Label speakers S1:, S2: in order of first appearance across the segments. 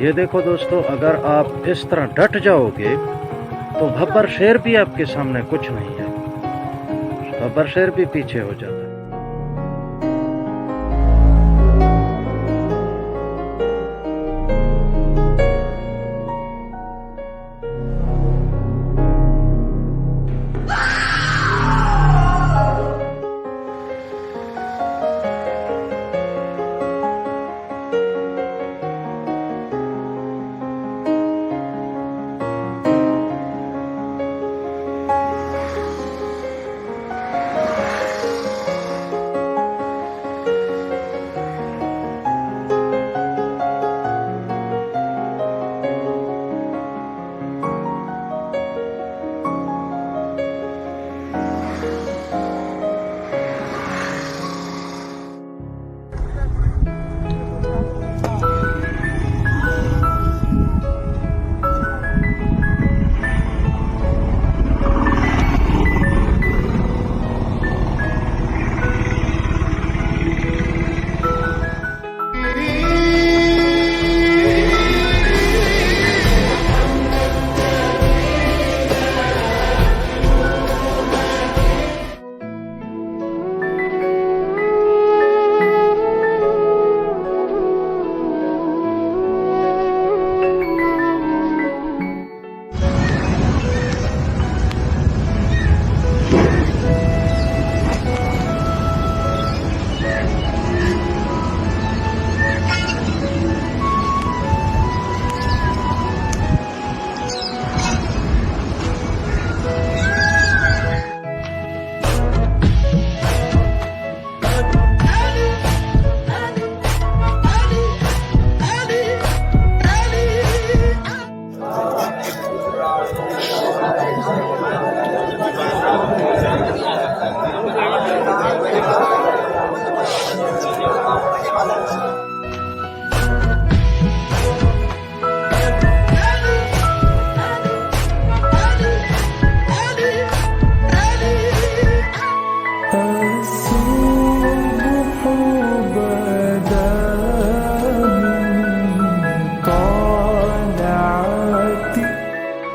S1: ये देखो दोस्तों, अगर आप इस तरह डट जाओगे तो भब्बर शेर भी आपके सामने कुछ नहीं है। भब्बर शेर भी पीछे हो जाता है।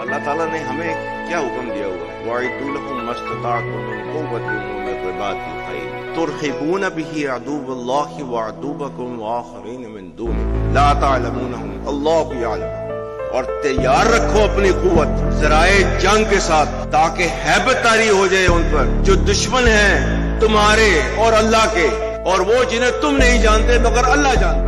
S2: अल्लाह ताला ने हमें क्या हुक्म दिया हुआ है, वाइदुलहुम मस्तताअतुम मिन कुव्वतिन व मिन रिबातिल खैल तुरहिबून बिही अदुव्वल्लाहि व अदुव्वकुम व आखरीन मिन दूनिहि ला तअलमूनहुम अल्लाहु यअलम। और तैयार रखो अपनी कुव्वत ज़राए जंग के साथ, ताकि हैबत तारी हो जाए उन पर जो दुश्मन हैं तुम्हारे और अल्लाह के, और वो जिन्हें तुम नहीं जानते मगर अल्लाह जानते।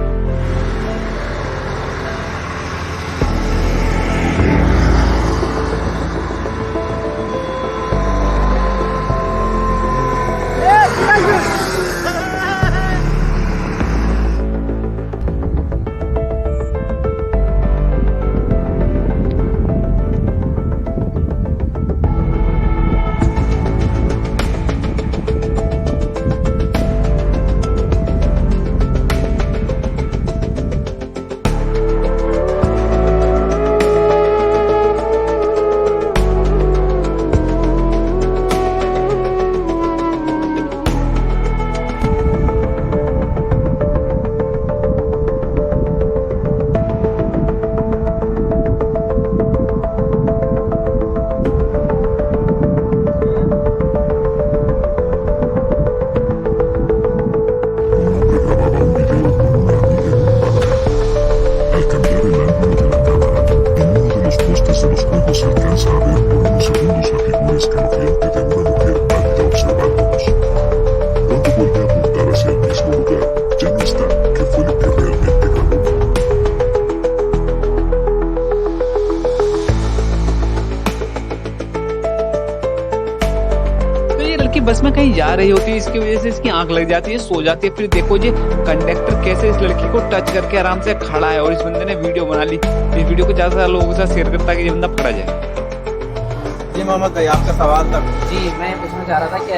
S3: लड़की बस में कहीं जा रही होती है, इसकी वजह से इसकी आंख लग जाती है, सो जाती है। फिर देखो जी कंडक्टर कैसे इस लड़की को टच करके आराम से खड़ा है और इस बंदे ने वीडियो बना ली। इस वीडियो को ज्यादा लोगों के साथ शेयर करता है कि ये बंदा पकड़ा जाए।
S4: जी मोहम्मद भाई, आपका सवाल था।
S5: जी मैं पूछना चाह रहा था कि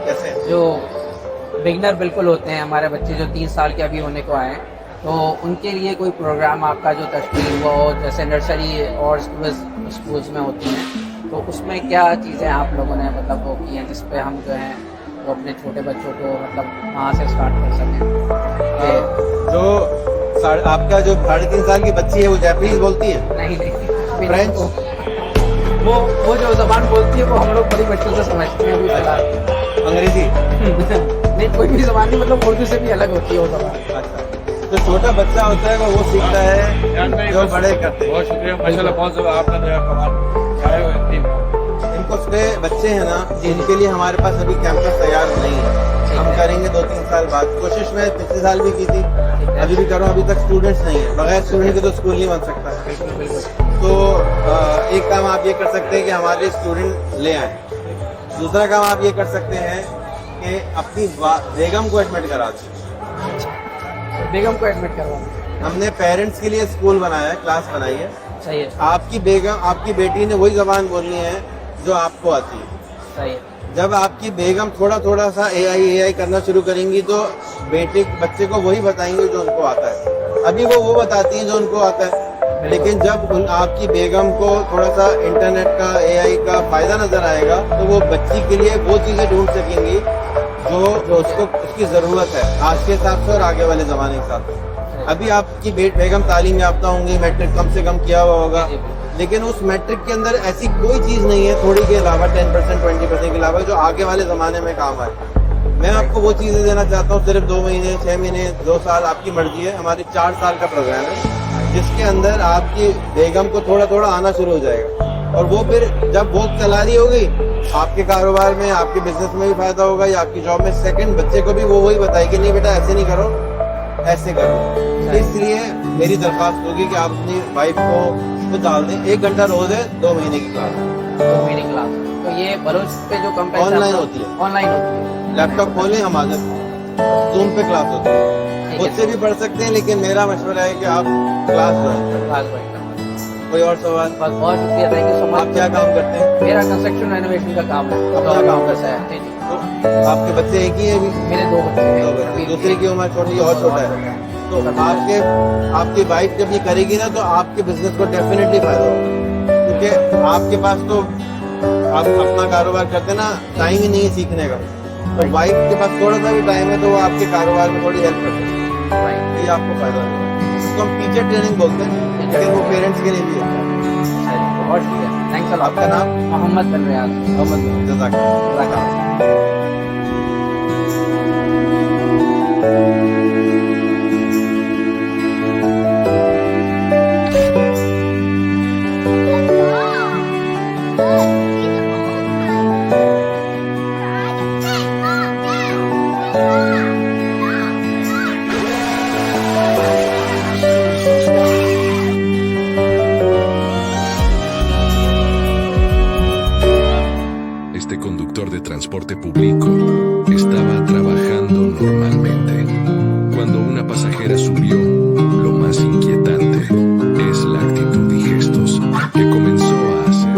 S4: कैसे
S5: जो
S4: बिगनर बिल्कुल होते हैं हमारे बच्चे जो 3 साल के अभी होने को आए हैं, तो उनके लिए कोई प्रोग्राम आपका जो तश्कील हुआ हो, जैसे नर्सरी और स्कूल्स में होती हैं, तो उसमें क्या चीज़ें आप लोगों ने मतलब वो की हैं जिस पे हम जो हैं वो अपने छोटे बच्चों को मतलब वहाँ से स्टार्ट कर सकें?
S5: जो आपका जो 3.5 साल की बच्ची है वो जापानीज बोलती है?
S4: नहीं
S5: फ्रेंच?
S4: वो जो ज़बान बोलती है वो हम लोग बड़ी मुश्किल से समझते हैं अभी फिलहाल।
S5: अंग्रेजी?
S4: नहीं, कोई भी ज़बान नहीं, मतलब उर्दू से भी अलग होती है वो ज़बान।
S5: अच्छा, तो छोटा बच्चा होता है वो सीखता है जो बड़े करते हैं।
S6: बहुत शुक्रिया माशाल्लाह, बहुत आपने जो कमाल।
S5: इनको उसके बच्चे हैं ना, इनके लिए हमारे पास अभी कैंपस तैयार नहीं है, हम करेंगे 2-3 साल बाद। कोशिश मैं पिछले साल भी की थी, अभी भी कर रहा हूँ, अभी तक स्टूडेंट्स नहीं है। बगैर स्टूडेंट के तो स्कूल नहीं बन सकता। तो एक काम आप ये कर सकते हैं कि हमारे स्टूडेंट ले आए। दूसरा काम आप ये कर सकते हैं कि अपनी बेगम को एडमिट करा दें।
S4: बेगम को एडमिट करवाना।
S5: हमने पेरेंट्स के लिए स्कूल बनाया है, क्लास बनाई है।
S4: सही है।
S5: आपकी बेगम, आपकी बेटी ने वही जबान बोलनी है जो आपको आती है।
S4: सही है।
S5: जब आपकी बेगम थोड़ा सा AI करना शुरू करेंगी तो बच्चे को वही बताएंगे जो उनको आता है। अभी वो बताती है जो उनको आता है, लेकिन जब आपकी बेगम को थोड़ा सा इंटरनेट का, AI का फायदा नजर आएगा तो वो बच्ची के लिए वो चीजें ढूंढ सकेंगी जो उसको उसकी जरूरत है आज के हिसाब से और आगे वाले जमाने के हिसाब से। अभी आपकी बेगम तालीम याफ्ता होंगी, मैट्रिक कम से कम किया हुआ होगा, लेकिन उस मैट्रिक के अंदर ऐसी कोई चीज नहीं है थोड़ी के अलावा, 10% 20% के अलावा, जो आगे वाले जमाने में काम आए। मैं आपको वो चीजें देना चाहता हूँ, सिर्फ 2 महीने, 6 महीने, 2 साल, आपकी मर्जी है। हमारे 4 साल का प्रोग्राम है जिसके अंदर आपकी बेगम को थोड़ा आना शुरू हो जाएगा, और वो फिर जब वो चला रही होगी आपके कारोबार में, आपके बिजनेस में भी फायदा होगा या आपकी जॉब में। सेकंड बच्चे को भी वो वही बताएगी, नहीं बेटा ऐसे नहीं करो, ऐसे करो। इसलिए मेरी दरख्वास्त होगी कि आप अपनी वाइफ को डाल दें, 1 घंटा रोज है, 2 महीने की क्लास।
S4: 2 महीने की क्लास। तो ये बलोच पे जो कम
S5: ऑनलाइन होती है।
S4: ऑनलाइन होती है।
S5: लैपटॉप खोलें, हम आ जाते जूम पे क्लास होती है। मुझसे भी पढ़ सकते हैं, लेकिन मेरा मशवरा है कि आप क्लास ज्वाइन। कोई और सवाल?
S4: बस बहुत शुक्रिया, थैंक यू सो मच।
S5: आप क्या काम करते हैं?
S4: मेरा कंस्ट्रक्शन रेनोवेशन का काम है।
S5: अपना काम
S4: करता है।
S5: तो आपके बच्चे एक ही है अभी?
S4: मेरे 2 बच्चे हैं।
S5: 2 बच्चे। दूसरे की उम्र छोटी और छोटा है, तो आपकी वाइफ जब ये करेगी ना तो आपके बिजनेस को डेफिनेटली फायदा होगा, क्योंकि आपके पास तो आप अपना कारोबार करते ना, टाइम ही नहीं है सीखने का। तो वाइफ के पास थोड़ा सा भी टाइम है तो वो आपके कारोबार में थोड़ी हेल्प करते हैं, ये आपको फायदा होगा। इसको हम टीचर ट्रेनिंग बोलते हैं, लेकिन वो पेरेंट्स के लिए भी है।
S4: बहुत शुक्रिया, थैंक्स अ लॉट।
S5: आपका नाम?
S4: मोहम्मद बिन रियाज।
S5: मोहम्मद, जज़ाकल्लाह।
S7: Este conductor de transporte público estaba trabajando normalmente cuando una pasajera subió. Lo más inquietante es la actitud y gestos que comenzó a hacer.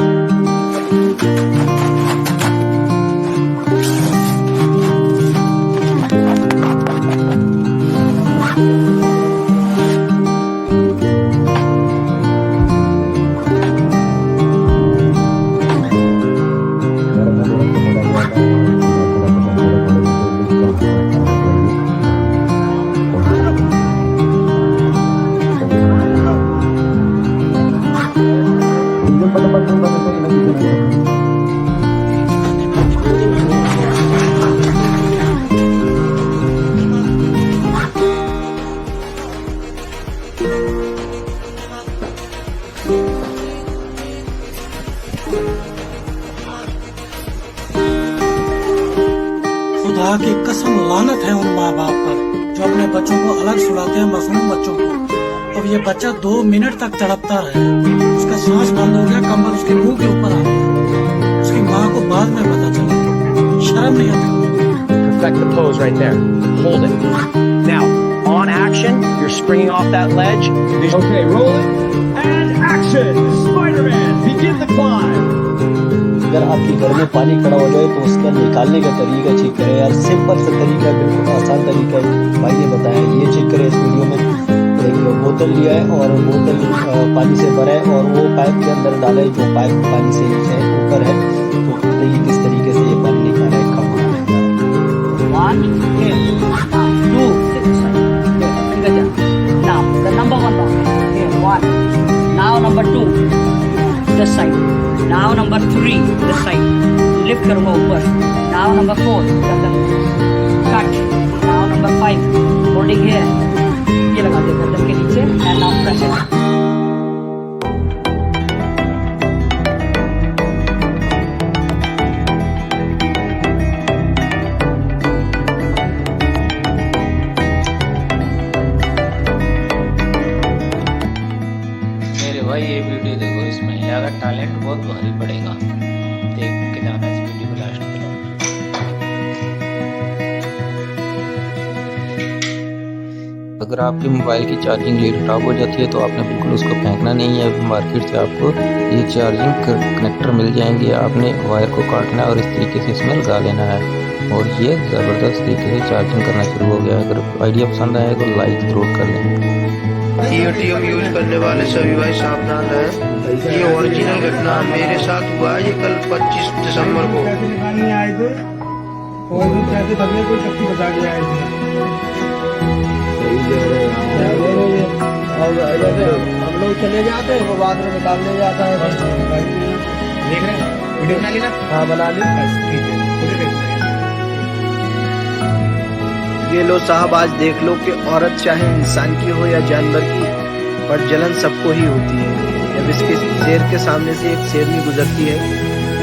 S8: खुदा की कसम, लानत है उन माँ बाप पर जो अपने बच्चों को अलग सुलाते हैं, मासूम बच्चों को। अब ये बच्चा 2 मिनट तक तड़पता रहे, उसका सांस बंद हो गया, कंबल उसके मुंह के ऊपर आ गया, उसकी माँ को बाद में पता चला। शर्म नहीं आती?
S9: Perfect the pose right there. Hold it. Now, on action, you're springing off that ledge. Okay, roll it. And action! Spider-Man, begin the climb.
S10: अगर आपके घर में पानी खड़ा हो जाए तो उसका निकालने का तरीका चेक करें यार, सिंपल सा तरीका है, बिल्कुल आसान तरीका है, भाई ने बताया। ये चेक करें इस वीडियो में। एक बोतल लिया है और बोतल पानी से भरा है और वो पाइप के अंदर डाला है, जो पाइप पानी से ऊपर है। तो देखिए किस तरीके से ये पानी निकाला है, कम हो रहा है।
S11: 1, 2, 6, now the number 1 box here 1, now number 2 this side, now number 3 this side, lift करूँगा ऊपर, now number 4 गर्दन cut, now number 5 holding here, ये लगा दे गर्दन के नीचे and now press it.
S3: भाई ये वीडियो देखो, इस महिला का टैलेंट बहुत भारी पड़ेगा। देख के जाना इस वीडियो को लास्ट तक।
S12: अगर आपके मोबाइल की चार्जिंग लीड खराब हो जाती है तो आपने बिल्कुल उसको फेंकना नहीं है। मार्केट से आपको ये चार्जिंग कनेक्टर मिल जाएंगे, आपने वायर को काटना है और इस तरीके से इसमें लगा लेना है और ये ज़बरदस्त तरीके से चार्जिंग करना शुरू हो गया। अगर आइडिया पसंद आए तो लाइक ज़रूर कर लें।
S13: एटीएम यूज करने वाले सभी भाई सावधान रहें। ये ओरिजिनल घटना मेरे साथ हुआ है। ये कल 25 दिसंबर को
S14: आए थे और भी कहते तभी कोई शक्ति बचा के आए थे। हम लोग चले जाते हैं, वो बाद में निकालने जाता है। देख रहे हैं वीडियो बना ली ना? हाँ बना ली, ठीक है।
S13: ये लो साहब, आज देख लो कि औरत चाहे इंसान की हो या जानवर की, पर जलन सबको ही होती है। जब इसके शेर के सामने से एक शेरनी गुजरती है,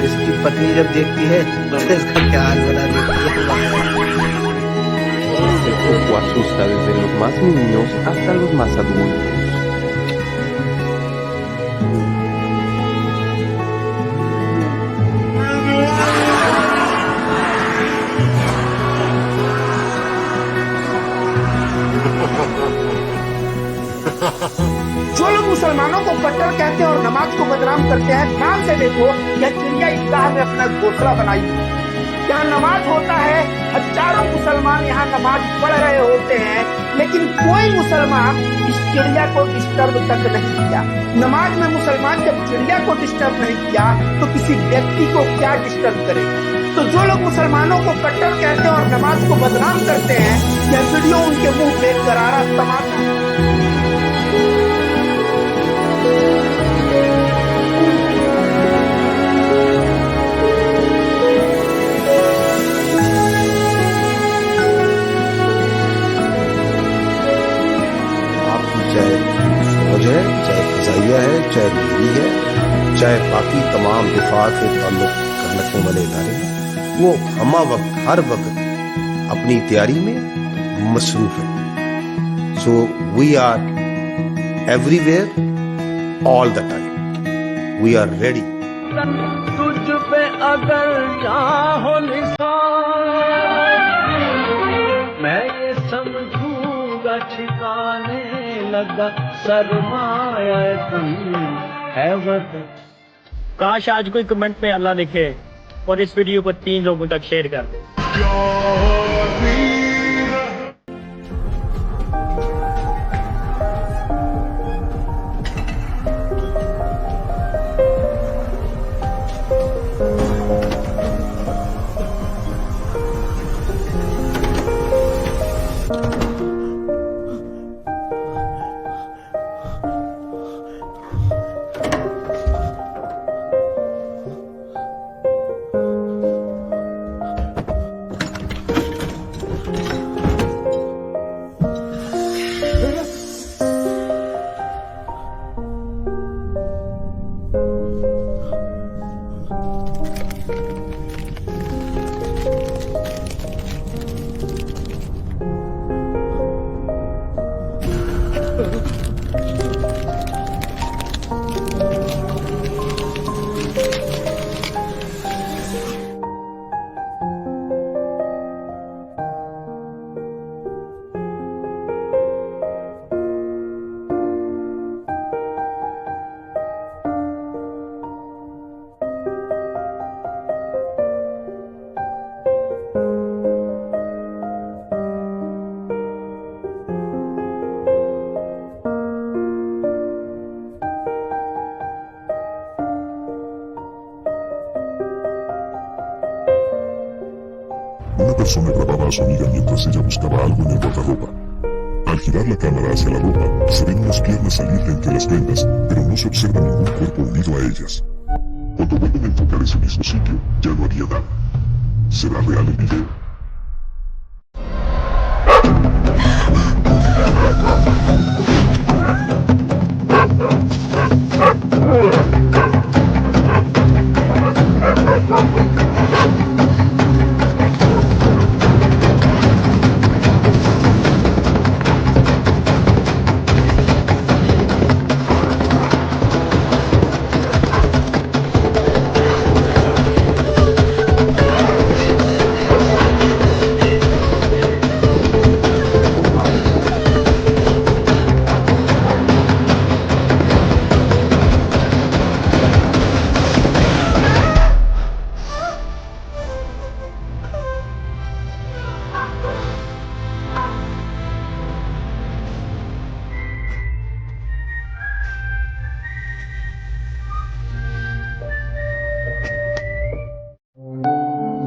S13: इसकी पत्नी जब देखती है तो इसका क्या हाल बना देती है।
S15: El coco asusta desde los más niños hasta los más adultos.
S16: जो लोग मुसलमानों को कट्टर कहते हैं और नमाज को बदनाम करते हैं, ध्यान से देखो, यह चिड़िया ईदगाह में अपना घोंसला बनाई। यहाँ नमाज होता है, हजारों मुसलमान यहाँ नमाज पढ़ रहे होते हैं, लेकिन कोई मुसलमान इस चिड़िया को डिस्टर्ब तक नहीं किया। नमाज में मुसलमान जब चिड़िया को डिस्टर्ब नहीं किया तो किसी व्यक्ति को क्या डिस्टर्ब करेगा। तो जो लोग मुसलमानों को कट्टर कहते हैं और नमाज को बदनाम करते हैं, यह वीडियो उनके मुंह पे करारा तमाचा।
S17: चाहे फौज है, चाहे फजाइया है, चाहे नेवी है, चाहे बाकी तमाम दिफा से ताल्लुक रखने वाले इदारे हैं, वो हमा वक्त हर वक्त अपनी तैयारी में मसरूफ है। So we are everywhere all the time, we are ready.
S14: तुझ पे अगर चाहो निशान, मैं ये समझूंगा ठिकाने लगा सरमाया तुम है वक्त।
S18: काश आज कोई कमेंट में अल्लाह लिखे और इस वीडियो को 3 लोगों तक शेयर कर दे।
S19: persone provava a somigliare mientras ella buscaba algo en el guardarropa. Al girar la cámara hacia la ropa, se ven unas piernas salir de entre las prendas, pero no se observa ningún cuerpo unido a ellas. Cuando vuelven a enfocar ese mismo sitio, ya no había nada. ¿Será real el video?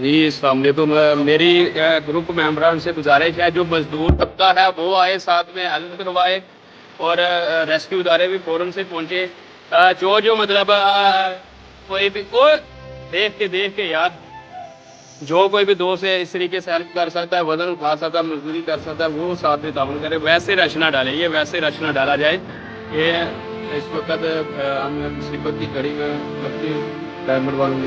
S6: जी अस्सलामुअलैकुम। मेरी group मेंबरान से गुजारिश है जो मजदूर तबका है वो आए, साथ में हेल्प करवाए और रेस्क्यू इदारे भी फौरन से पहुंचे। जो मतलब कोई भी देख के यार जो कोई भी दोस्त है इस तरीके से हेल्प कर सकता है, वजन उठा सकता है, मजदूरी कर सकता है, वो साथ में ताउन करे। वैसे रश ना डाले, ये वैसे रश ना डाला जाए। ये इस वक्त हम मुसीबत की घड़ी में अपनी डायमंड वालों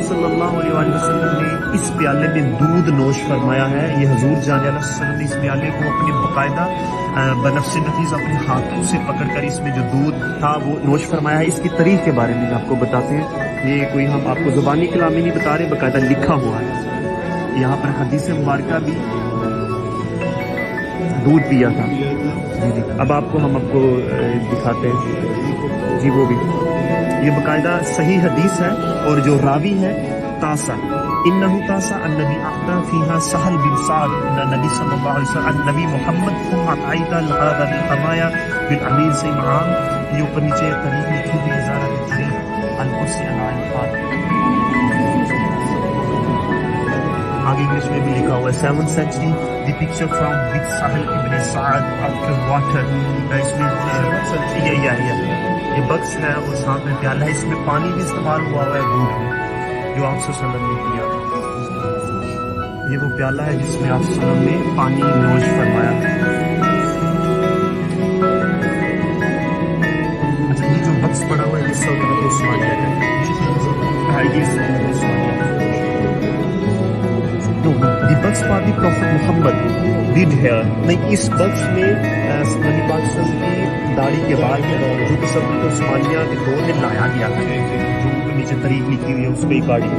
S6: सल्लल्लाहु अलैहि वसल्लम ने इस प्याले में दूध नोश फरमाया है। ये हजूर जाने ने इस प्याले को अपने बाकायदा बनफ्स नफीस अपने हाथों से पकड़कर इसमें जो दूध था वो नोश फरमाया है। इसकी तारीख के बारे में आपको बताते हैं। ये कोई हम आपको जुबानी कलामी नहीं बता रहे, बाकायदा लिखा हुआ है।
S20: यहाँ पर हदीस मुबारका भी दूध पिया था। जी जी, अब आपको दिखाते हैं जी, वो भी ये बाकायदा सही हदीस है। और जो रावी है तासा, इन्नहु तासा अन्नबी अख्ता फीहा सहल बिन साद नबी सल्लल्लाहु अलैहि वसल्लम नबी मोहम्मद कुम्मा आइदा लहादा बिन हमाया बिन अमीर से इमाम। ये ऊपर नीचे तरीक लिखी हुई नजारा तरीक अल-कुर्सी अल-फात। आगे इंग्लिश में भी लिखा हुआ है 7th century the picture from with Sahel ibn Sa'ad after water। इसमें ये बक्स है और साथ में प्याला है, इसमें पानी भी इस्तेमाल हुआ है दूध में जो आप सल्लल्लाहु अलैहि वसल्लम ने पिया। ये वो प्याला है जिसमें आप सल्लल्लाहु अलैहि वसल्लम ने पानी नोश फरमाया। अच्छा, ये जो बक्स पड़ा हुआ है ये सल्तनत उस्मानिया का है। The bucks for the Prophet Muhammad did here। नहीं, इस बक्स में नबी पाक की दाढ़ी के बाल के दौरान जो कि सल्तनत उस्मानिया के दौर में लाया गया है, जो नीचे तारीख लिखी हुई है उस पर गाड़ी।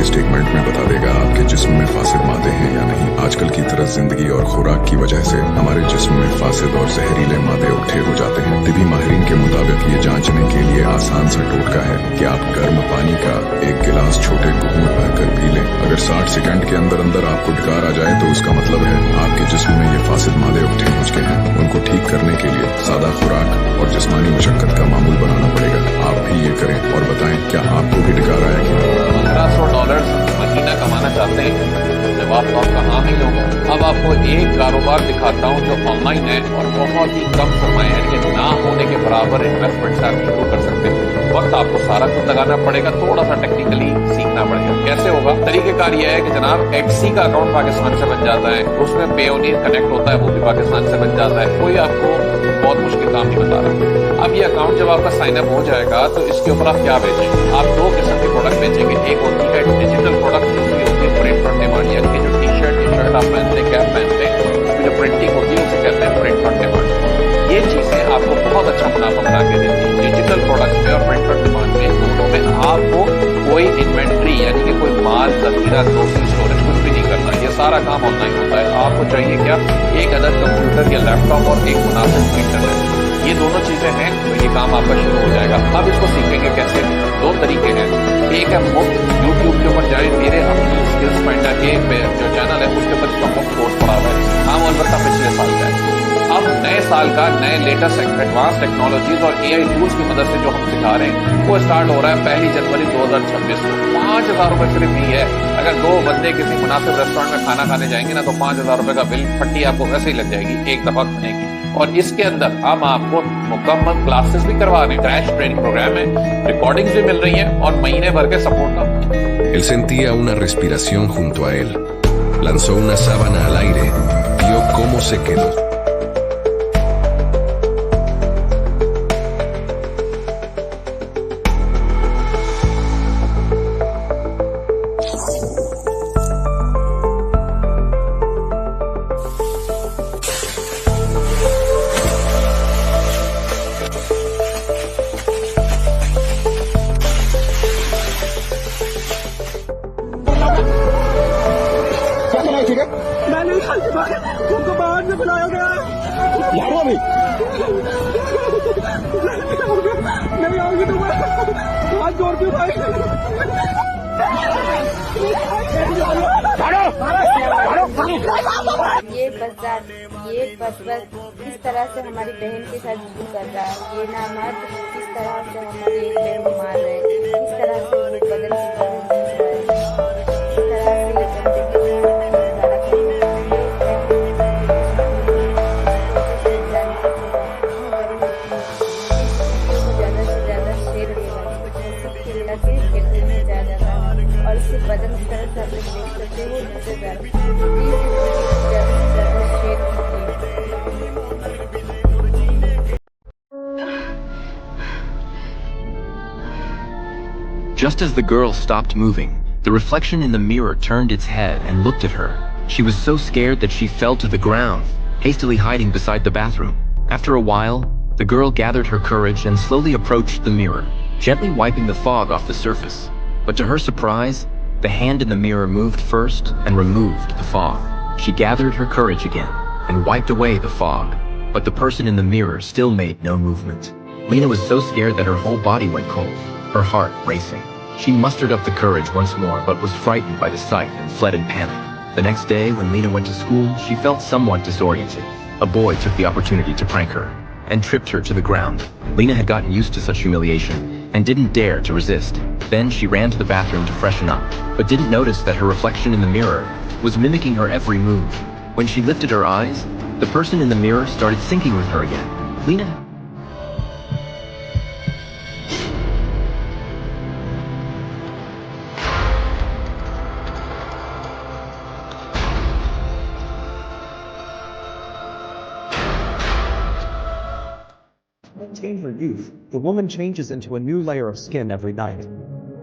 S7: स्टेटमेंट में बता देगा आपके जिस्म में फासिद मादे हैं या नहीं। आजकल की तरह जिंदगी और खुराक की वजह से हमारे जिस्म में फासिद और जहरीले मादे इकट्ठे हो जाते हैं। तिबी माहिरीन के मुताबिक ये जांचने के लिए आसान सा टोटका है कि आप गर्म पानी का एक गिलास छोटे घूंट भरकर पी लें। अगर 60 सेकंड के अंदर अंदर आपको डकार आ जाए तो उसका मतलब है आपके जिस्म में ये फासिद मादे इकट्ठे हो चुके हैं। उनको ठीक करने के लिए सादा खुराक और जिस्मानी मशक्कत का मामूल बनाना पड़ेगा। आप भी ये करें और बताएं क्या आपको भी डकार आया कि
S21: $1500 महीना कमाना चाहते हैं? जवाब तो आपका हाँ ही होगा। अब आपको एक कारोबार दिखाता हूँ जो ऑनलाइन है और बहुत ही कम सरमाया के ना होने के बराबर इन्वेस्टमेंट से आप शुरू कर सकते हैं। वक्त आपको सारा कुछ लगाना पड़ेगा, थोड़ा सा टेक्निकली सीखना पड़ेगा। कैसे होगा? तरीकेकार यह है कि जनाब एक्सी का अकाउंट पाकिस्तान से बन जाता है, उसमें पेयोनियर कनेक्ट होता है, वो भी पाकिस्तान से बन जाता है। कोई आपको बहुत मुश्किल काम नहीं बता रहा। अब ये अकाउंट जब आपका साइन अप हो जाएगा तो इसके ऊपर आप क्या बेचेंगे? आप दो किस्म के प्रोडक्ट बेचेंगे। एक होती है डिजिटल प्रोडक्ट, दूसरी होती है प्रिंट ऑन डिमांड, यानी कि जो टी शर्ट आप पहनते हैं, कैप पहनते हैं, उसकी जो प्रिंटिंग होती है उसे कहते हैं प्रिंट ऑन डिमांड। ये चीजें आपको बहुत अच्छा मुनाफा बना के देती है। डिजिटल प्रोडक्ट्स में और प्रिंट ऑन डिमांड में दोनों में आपको कोई इन्वेंट्री यानी कि कोई माल जखीरा दोस्ती स्टोरेज कुछ भी नहीं करना। ये सारा काम ऑनलाइन होता है। आपको चाहिए क्या? एक अदद कंप्यूटर या लैपटॉप और एक मुनासिब प्रिंटर है। ये दोनों चीजें हैं तो ये काम आपका शुरू हो जाएगा। अब इसको सीखेंगे कैसे? दो तरीके हैं। एक है मुफ्त, यूट्यूब के ऊपर जाए, मेरे अपनी स्किल्स फाइंडर के जो चैनल है उसके ऊपर इसका मुफ्त कोर्स पड़ा हुआ है। काम अलबत्ता पिछले साल का है। अब नए साल का नए लेटेस्ट एडवांस टेक्नोलॉजीज और AI टूल्स की मदद से जो हम सिखा रहे हैं वो स्टार्ट हो रहा है 1 जनवरी 2026 को। 5000 रुपए सिर्फ फी है। अगर दो बंदे किसी मुनासिब रेस्टोरेंट में खाना खाने जाएंगे ना तो 5000 रुपए का बिल फट्टी आपको वैसे ही लग जाएगी एक दफा खाने की। और इसके अंदर हम आपको मुकम्मल क्लासेस भी करवा रहे हैं, क्रैश ट्रेनिंग प्रोग्राम है, रिकॉर्डिंग्स भी मिल रही हैं और महीने भर के सपोर्ट का।
S7: Él sentía una respiración junto a él. Lanzó una sábana al aire, vio cómo se quedó.
S16: मैं नहीं खाती भाई, तुमको बाहर से बुलाया गया है। यारो अभी नहीं आओगे तुम, हाथ जोड़ती हूँ भाई।
S22: ये बस किस तरह से हमारी बहन के साथ झूठ कर रहा है। ये नामर्द किस तरह से हमारी एक बहन को मार रहे हैं, किस तरह से वो बदल की तरह जीत रहे हैं, किस तरह से ये बंदे के और इससे बदन की तरह से आप लोग देख सकते हो इससे ज़्यादा शेयर कीजिए।
S1: Just as the girl stopped moving, the reflection in the mirror turned its head and looked at her. She was so scared that she fell to the ground, hastily hiding beside the bathroom. After a while, the girl gathered her courage and slowly approached the mirror, gently wiping the fog off the surface. But to her surprise, the hand in the mirror moved first and removed the fog. She gathered her courage again and wiped away the fog, but the person in the mirror still made no movement. Lena was so scared that her whole body went cold, her heart racing. She mustered up the courage once more, but was frightened by the sight and fled in panic. The next day, when Lena went to school, she felt somewhat disoriented. A boy took the opportunity to prank her and tripped her to the ground. Lena had gotten used to such humiliation and didn't dare to resist. Then she ran to the bathroom to freshen up, but didn't notice that her reflection in the mirror was mimicking her every move. When she lifted her eyes, the person in the mirror started syncing with her again. Lena
S2: maintain her youth, the woman changes into a new layer of skin every night.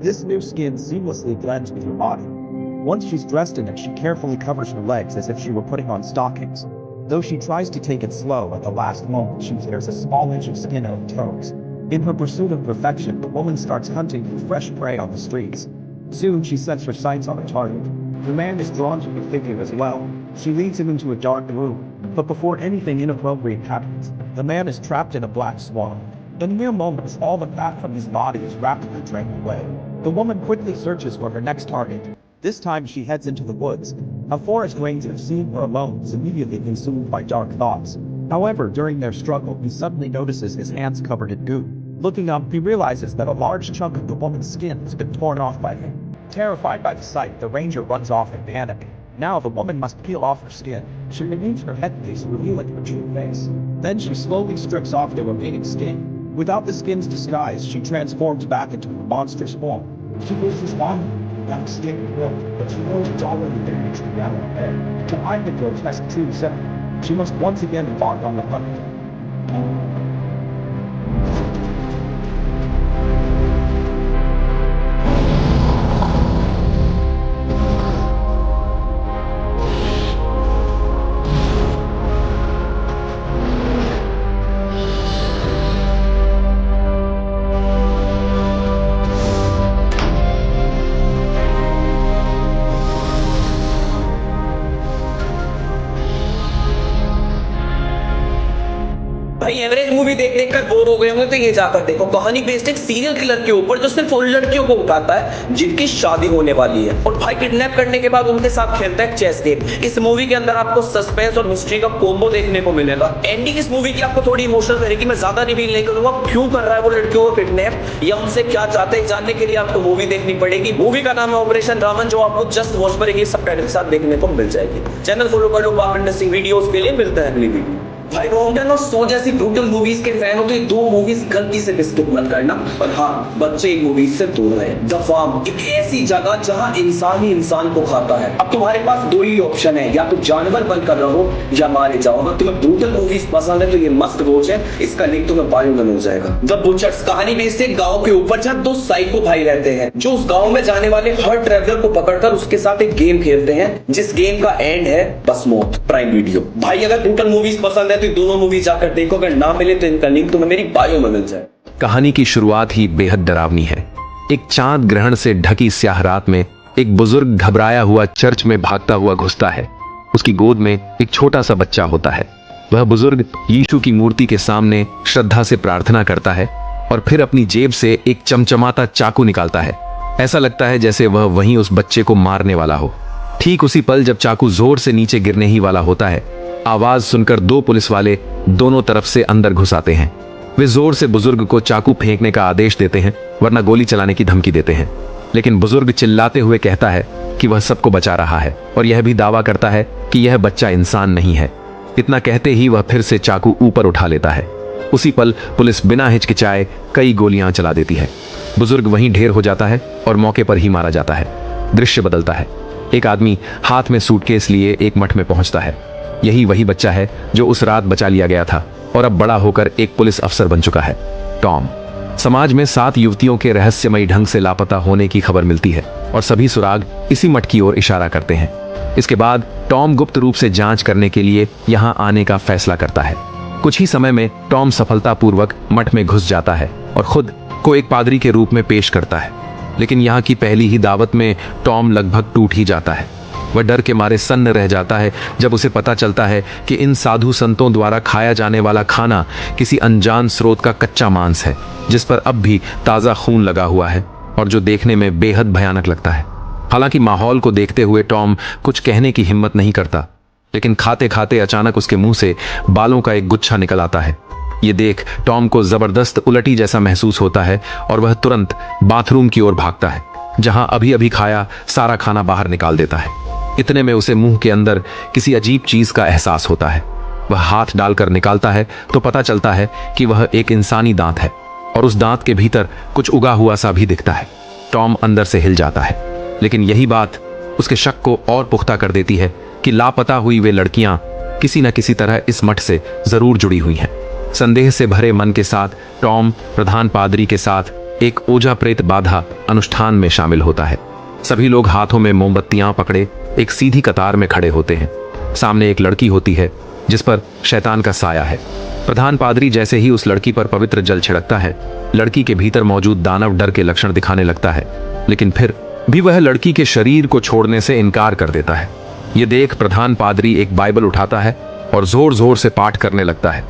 S2: This new skin seamlessly blends with her body. Once she's dressed in it, she carefully covers her legs as if she were putting on stockings. Though she tries to take it slow, at the last moment she tears a small inch of skin out of her toes. In her pursuit of perfection, the woman starts hunting for fresh prey on the streets. Soon she sets her sights on a target. The man is drawn to the figure as well. She leads him into a dark room, but before anything inappropriate happens, the man is trapped in a black swan. In mere moments, all the fat from his body is rapidly drained away. The woman quickly searches for her next target. This time she heads into the woods. A forest ranger, seeing her alone, is immediately consumed by dark thoughts. However, during their struggle, he suddenly notices his hands covered in goo. Looking up, he realizes that a large chunk of the woman's skin has been torn off by him. Terrified by the sight, the ranger runs off in panic. Now the woman must peel off her skin. She removes her headpiece, revealing her true face. Then she slowly strips off the remaining skin. Without the skin's disguise, she transforms back into her monstrous form. She loses one young skin will, but she knows it's already been reached down her head. Behind the grotesque true self, she must once again embark on the hunt.
S23: भाई average movie देख कर bore हो गए होंगे तो ये जाकर देखो। कहानी बेस्ड एक सीरियल किलर के ऊपर जो सिर्फ उन लड़कियों को उठाता है जिनकी शादी होने वाली है और भाई किडनैप करने के बाद उनके साथ खेलता है चेस गेम। इस मूवी के अंदर आपको सस्पेंस और मिस्ट्री का कॉम्बो देखने को मिलेगा। एंडिंग इस मूवी की आपको थोड़ी इमोशनल रहेगी। मैं ज्यादा रिवील नहीं करूंगा क्यों कर रहा है वो लड़कियों को किडनैप या उनसे क्या चाहते हैं जानने के लिए आपको मूवी देखनी पड़ेगी। मूवी का नाम है ऑपरेशन रामन, जो आपको जस्ट वॉच पर एक सबटाइटल के साथ देखने को मिल जाएगी। चैनल फॉलो कर लो पावर इंडस्ट्री वीडियोस के लिए। मिलता है अगली वीडियो। भाई रोमन और सो जैसी ब्रूटल मूवीज के फैन हो तो ये दो मूवीज गलती से डिस्कस मत करना। पर हाँ, बच्चे इन मूवीज से दूर रहे। द फार्म एक ऐसी जगह जहां इंसान ही इंसान को खाता है। अब तुम्हारे पास दो ही ऑप्शन है, या तो जानवर बनकर रहो या मारे जाओ। अगर तुम्हें ब्रूटल मूवीज पसंद है तो ये मस्त वॉच है। इसका लिंक तुम्हें बायो में मिल जाएगा। द बुचर्स कहानी बेस्ड एक गाँव के ऊपर जहाँ दो साइको भाई रहते हैं जो उस गाँव में जाने वाले हर ट्रेवलर को पकड़कर उसके साथ एक गेम खेलते हैं जिस गेम का एंड है बस मौत। Prime video. भाई अगर ब्रूटल मूवीज पसंद है तो दोनों मूवी जाकर देखो। अगर ना मिले तो इनका लिंक तुम्हें मेरी बायो में मिल जाए।
S24: कहानी की शुरुआत ही बेहद डरावनी है। एक चांद ग्रहण से ढकी स्याह रात में एक बुजुर्ग घबराया हुआ चर्च में भागता हुआ घुसता है। उसकी गोद में एक छोटा सा बच्चा होता है। वह बुजुर्ग यीशु की मूर्ति के सामने श्रद्धा से प्रार्थना करता है और फिर अपनी जेब से एक चमचमाता चाकू निकालता है। ऐसा लगता है जैसे वह वहीं उस बच्चे को मारने वाला हो। ठीक उसी पल जब चाकू जोर से नीचे गिरने ही वाला होता है, आवाज सुनकर दो पुलिस वाले दोनों तरफ से अंदर घुस आते हैं। वे जोर से बुजुर्ग को चाकू फेंकने का आदेश देते हैं वरना गोली चलाने की धमकी देते हैं। लेकिन बुजुर्ग चिल्लाते हुए कहता है कि वह सबको बचा रहा है और यह भी दावा करता है कि यह बच्चा इंसान नहीं है। इतना कहते ही वह फिर से चाकू ऊपर उठा लेता है। उसी पल पुलिस बिना हिचकिचाए कई गोलियां चला देती है। बुजुर्ग वहीं ढेर हो जाता है और मौके पर ही मारा जाता है। दृश्य बदलता है। एक आदमी हाथ में सूटकेस लिए एक मठ में पहुंचता है। यही वही बच्चा है जो उस रात बचा लिया गया था और अब बड़ा होकर एक पुलिस अफसर बन चुका है। टॉम समाज में 7 युवतियों के रहस्यमयी ढंग से लापता होने की खबर मिलती है और सभी सुराग इसी मठ की ओर इशारा करते हैं। इसके बाद टॉम गुप्त रूप से जांच करने के लिए यहां आने का फैसला करता है। कुछ ही समय में टॉम सफलतापूर्वक मठ में घुस जाता है और खुद को एक पादरी के रूप में पेश करता है। लेकिन यहाँ की पहली ही दावत में टॉम लगभग टूट ही जाता है। वह डर के मारे सन्न रह जाता है जब उसे पता चलता है कि इन साधु संतों द्वारा खाया जाने वाला खाना किसी अनजान स्रोत का कच्चा मांस है, जिस पर अब भी ताज़ा खून लगा हुआ है और जो देखने में बेहद भयानक लगता है। हालांकि माहौल को देखते हुए टॉम कुछ कहने की हिम्मत नहीं करता, लेकिन खाते खाते अचानक उसके मुंह से बालों का एक गुच्छा निकल आता है। ये देख टॉम को जबरदस्त उलटी जैसा महसूस होता है और वह तुरंत बाथरूम की ओर भागता है, जहां अभी अभी खाया सारा खाना बाहर निकाल देता है। इतने में उसे मुंह के अंदर किसी अजीब चीज का एहसास होता है। वह हाथ डालकर निकालता है तो पता चलता है कि वह एक इंसानी दांत है और उस दांत के भीतर कुछ उगा हुआ सा भी दिखता है। टॉम अंदर से हिल जाता है, लेकिन यही बात उसके शक को और पुख्ता कर देती है कि लापता हुई वे लड़कियां किसी न किसी तरह इस मठ से जरूर जुड़ी हुई हैं। संदेह से भरे मन के साथ टॉम प्रधान पादरी के साथ एक ओझा प्रेत बाधा अनुष्ठान में शामिल होता है। सभी लोग हाथों में मोमबत्तियां पकड़े एक सीधी कतार में खड़े होते हैं। सामने एक लड़की होती है जिस पर शैतान का साया है। प्रधान पादरी जैसे ही उस लड़की पर पवित्र जल छिड़कता है, लड़की के भीतर मौजूद दानव डर के लक्षण दिखाने लगता है, लेकिन फिर भी वह लड़की के शरीर को छोड़ने से इनकार कर देता है। ये देख प्रधान पादरी एक बाइबल उठाता है और जोर जोर से पाठ करने लगता है।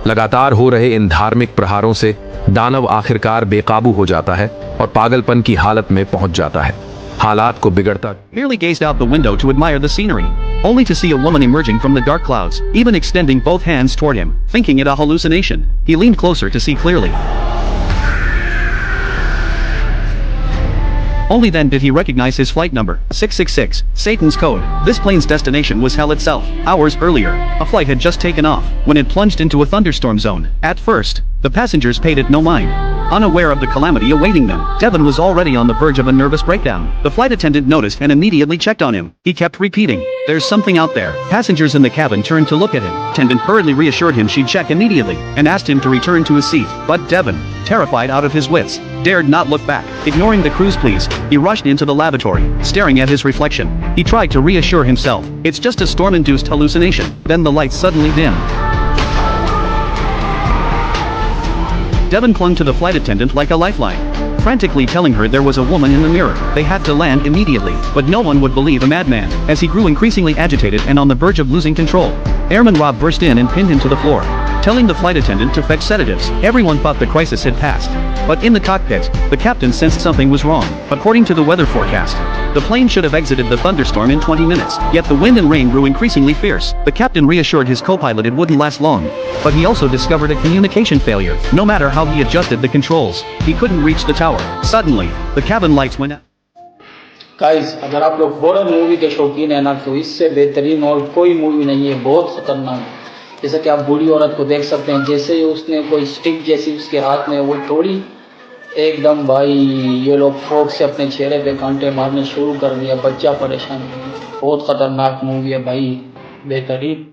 S24: लगातार हो रहे इन धार्मिक प्रहारों से दानव आखिरकार बेकाबू हो जाता है और पागलपन की हालत में पहुंच जाता है। हालात को बिगड़ता
S4: merely gazed out the window to admire the scenery, only to see a woman emerging from the dark clouds, even extending both hands toward him, thinking it a hallucination. He leaned closer to see clearly. Only then did he recognize his flight number, 666, Satan's code. This plane's destination was hell itself. Hours earlier, a flight had just taken off, when it plunged into a thunderstorm zone. At first, the passengers paid it no mind, unaware of the calamity awaiting them. Devon was already on the verge of a nervous breakdown. The flight attendant noticed and immediately checked on him. He kept repeating, "There's something out there." Passengers in the cabin turned to look at him. Attendant hurriedly reassured him she'd check immediately, and asked him to return to his seat. But Devon, terrified out of his wits, dared not look back. Ignoring the crew's pleas, he rushed into the lavatory, staring at his reflection. He tried to reassure himself, "It's just a storm-induced hallucination." Then the lights suddenly dimmed. Devon clung to the flight attendant like a lifeline, frantically telling her there was a woman in the mirror. They had to land immediately, but no one would believe a madman. As he grew increasingly agitated and on the verge of losing control, Airman Rob burst in and pinned him to the floor, telling the flight attendant to fetch sedatives. Everyone thought the crisis had passed, but in the cockpit, the captain sensed something was wrong. According to the weather forecast, the plane should have exited the thunderstorm in 20 minutes, yet the wind and rain grew increasingly fierce. The captain reassured his co-pilot it wouldn't last long, but he also discovered a communication failure. No matter how he adjusted the controls, he couldn't reach the tower. Suddenly, the cabin lights went out.
S5: Guys, अगर आप लोग horror movie के शौकीन हैं ना, तो इससे बेहतरीन और कोई मूवी नहीं है। बहुत खतरनाक, जैसे कि आप बूढ़ी औरत को देख सकते हैं, जैसे ही उसने कोई स्टिक जैसी उसके हाथ में वो थोड़ी एकदम भाई ये लोग फ्रॉक से अपने चेहरे पे कांटे मारने शुरू कर दिया। बच्चा परेशान। बहुत खतरनाक मूवी है भाई, बेहतरीन।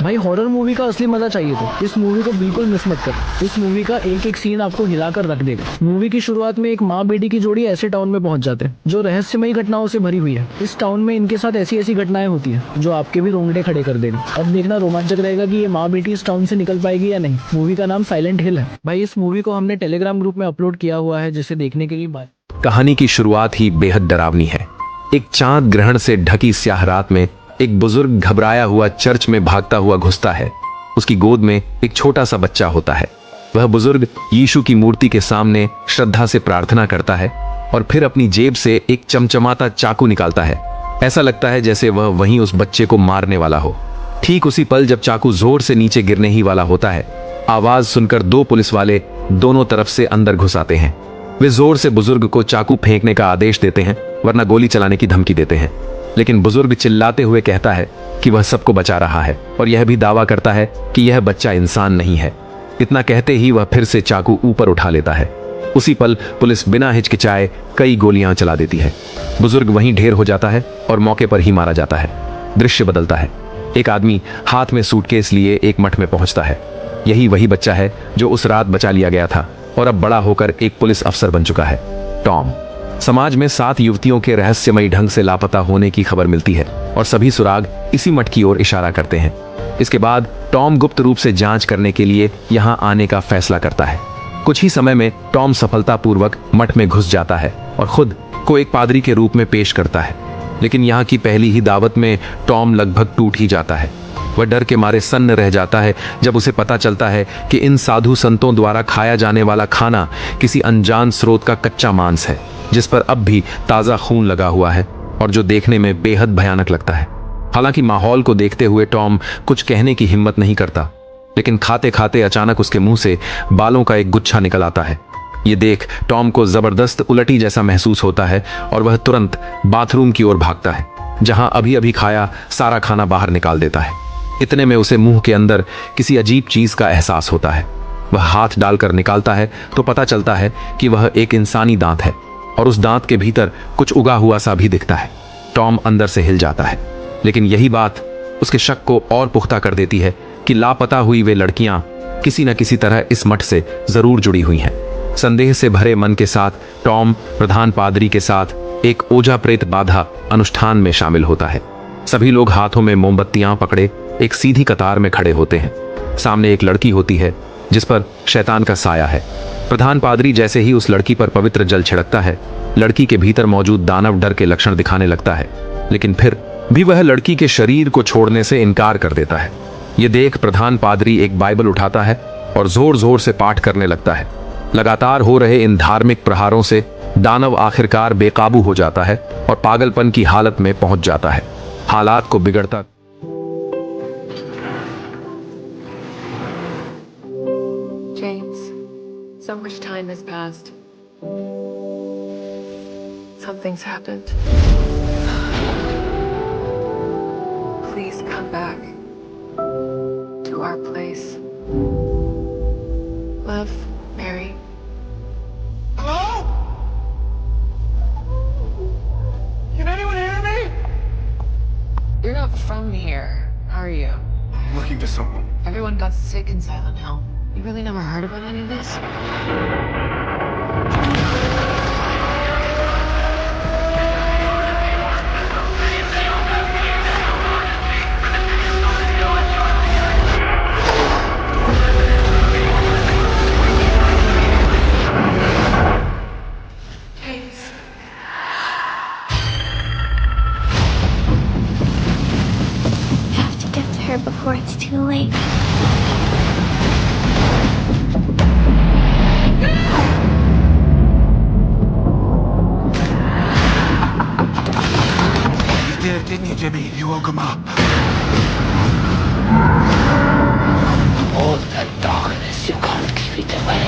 S14: भाई हॉरर मूवी का असली मजा चाहिए तो इस मूवी को बिल्कुल मिस मत कर। इस मूवी का एक एक सीन आपको हिलाकर रख देगा। मूवी की शुरुआत में एक माँ बेटी की जोड़ी ऐसे टाउन में पहुंच जाते हैं जो रहस्यमयी घटनाओं से भरी हुई है। इस टाउन में इनके साथ ऐसी ऐसी घटनाएं होती हैं जो आपके भी रोंगटे खड़े कर देंगे। अब देखना रोमांचक रहेगा कि ये माँ बेटी इस टाउन से निकल पाएगी या नहीं। मूवी का नाम साइलेंट हिल है। भाई इस मूवी को हमने टेलीग्राम ग्रुप में अपलोड किया हुआ है, जिसे देखने के लिए बात।
S24: कहानी की शुरुआत ही बेहद डरावनी है। एक चांद ग्रहण से ढकी स्याह रात में एक बुजुर्ग घबराया हुआ चर्च में भागता हुआ घुसता है। उसकी गोद में एक छोटा सा बच्चा होता है। वह बुजुर्ग यीशु की मूर्ति के सामने श्रद्धा से प्रार्थना करता है और फिर अपनी जेब से एक चमचमाता चाकू निकालता है। ऐसा लगता है जैसे वह वहीं उस बच्चे को मारने वाला हो। ठीक उसी पल जब चाकू जोर से नीचे गिरने ही वाला होता है, आवाज सुनकर 2 पुलिस वाले दोनों तरफ से अंदर घुस आते हैं। वे जोर से बुजुर्ग को चाकू फेंकने का आदेश देते हैं, वरना गोली चलाने की धमकी देते हैं। लेकिन बुजुर्ग चिल्लाते हुए कहता है कि वह सबको बचा रहा है और यह भी दावा करता है कि यह बच्चा इंसान नहीं है। इतना कहते ही वह फिर से चाकू ऊपर उठा लेता है। उसी पल पुलिस बिना हिचकिचाए कई गोलियां चला देती है। बुजुर्ग वहीं ढेर हो जाता है और मौके पर ही मारा जाता है। दृश्य बदलता है। एक आदमी हाथ में सूटकेस लिए एक मठ में पहुंचता है। यही वही बच्चा है जो उस रात बचा लिया गया था। और अब बड़ा होकर एक पुलिस अफसर बन चुका है। टॉम। समाज में 7 युवतियों के रहस्यमयी ढंग से लापता होने की खबर मिलती है और सभी सुराग इसी मठ की ओर इशारा करते हैं। इसके बाद टॉम गुप्त रूप से जांच करने के लिए यहां आने का फैसला करता है। कुछ ही समय में टॉम सफलतापूर्वक मठ में घुस जाता है और खुद को एक पादरी के रूप में पेश करता है। लेकिन यहाँ की पहली ही दावत में टॉम लगभग टूट ही जाता है। वह डर के मारे सन्न रह जाता है जब उसे पता चलता है कि इन साधु संतों द्वारा खाया जाने वाला खाना किसी अनजान स्रोत का कच्चा मांस है, जिस पर अब भी ताज़ा खून लगा हुआ है और जो देखने में बेहद भयानक लगता है। हालांकि माहौल को देखते हुए टॉम कुछ कहने की हिम्मत नहीं करता, लेकिन खाते खाते अचानक उसके मुंह से बालों का एक गुच्छा निकल आता है। ये देख टॉम को जबरदस्त उलटी जैसा महसूस होता है और वह तुरंत बाथरूम की ओर भागता है, जहां अभी अभी खाया सारा खाना बाहर निकाल देता है। इतने में उसे मुंह के अंदर किसी अजीब चीज का एहसास होता है। वह हाथ डालकर निकालता है तो पता चलता है कि वह एक इंसानी दांत है और उस दांत के भीतर कुछ उगा हुआ सा भी दिखता है। टॉम अंदर से हिल जाता है, लेकिन यही बात उसके शक को और पुख्ता कर देती है कि लापता हुई वे लड़कियां किसी न किसी तरह इस मठ से जरूर जुड़ी हुई हैं। संदेह से भरे मन के साथ टॉम प्रधान पादरी के साथ एक ओझा प्रेत बाधा अनुष्ठान में शामिल होता है। सभी लोग हाथों में मोमबत्तियां पकड़े एक सीधी कतार में खड़े होते हैं। सामने एक लड़की होती है जिस पर शैतान का साया है। प्रधान पादरी जैसे ही उस लड़की पर पवित्र जल छिड़कता है, लड़की के भीतर मौजूद दानव डर के लक्षण दिखाने लगता है, लेकिन फिर भी वह लड़की के शरीर को छोड़ने से इनकार कर देता है। ये देख प्रधान पादरी एक बाइबल उठाता है और जोर जोर से पाठ करने लगता है। लगातार हो रहे इन धार्मिक प्रहारों से दानव आखिरकार बेकाबू हो जाता है और पागलपन की हालत में पहुंच जाता है। हालात को बिगड़ता
S8: James, so much time has passed. Something's happened. Please come back to our place. Love, Mary.
S16: Hello? Can anyone hear me?
S8: You're not from here, are you?
S16: I'm looking for someone.
S8: Everyone got sick in Silent Hill. You really never heard about any of this?
S9: Have to get to her before it's too late.
S16: You did, didn't you, Jimmy? You woke him up.
S5: All that darkness, you can't keep it away.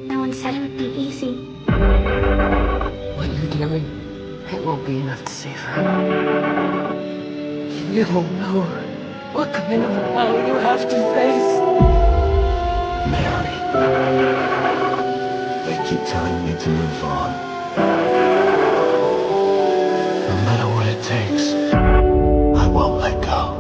S9: No one said it would be easy.
S8: What you're doing, it won't be enough to save her. You don't know what kind of hell you have to face.
S19: Mary, they keep telling me to move on. No matter what it takes, I won't let go.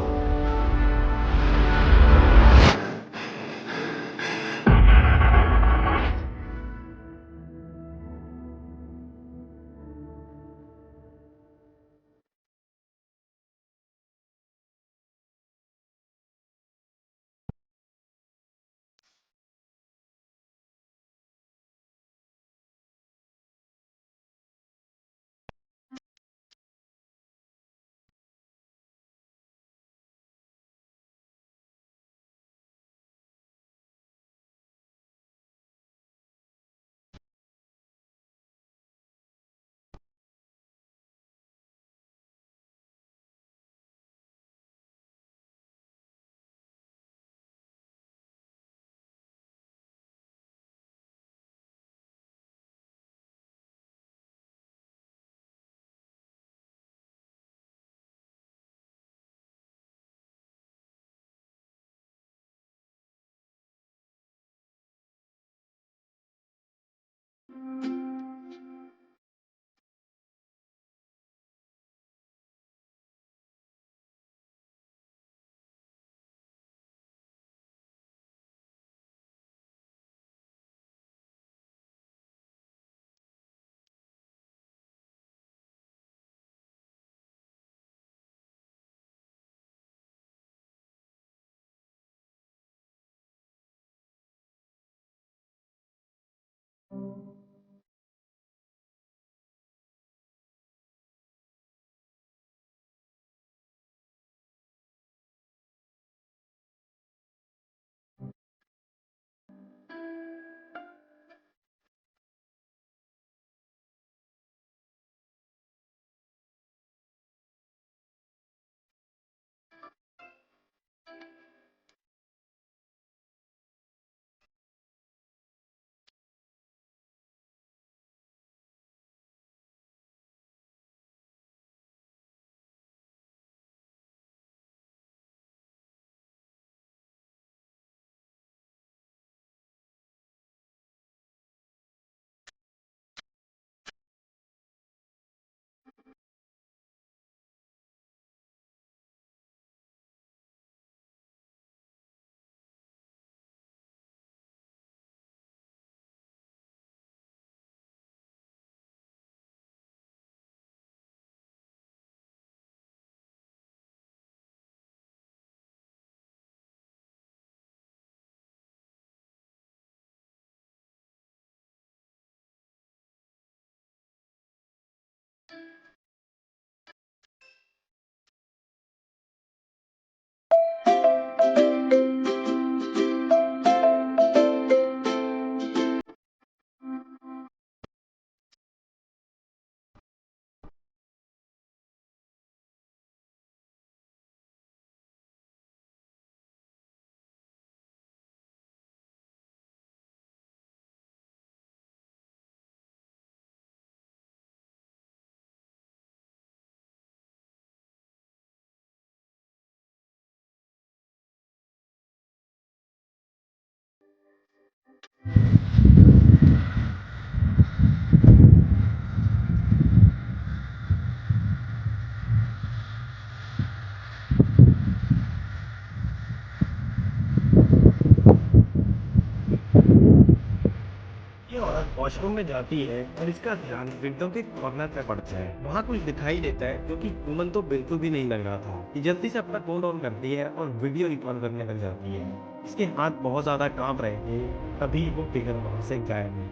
S13: Washroom में जाती है और इसका ध्यान window के corner पे पड़ता है। वहाँ कुछ दिखाई देता है क्योंकि वुमन तो बिल्कुल भी नहीं लग रहा था। ये जल्दी से अपना फोन ऑन करती है और वीडियो रिकॉर्ड करने लग जाती है। इसके हाथ बहुत ज्यादा कांप रहे थे, तभी वो फिगर वहाँ से गायब हुई।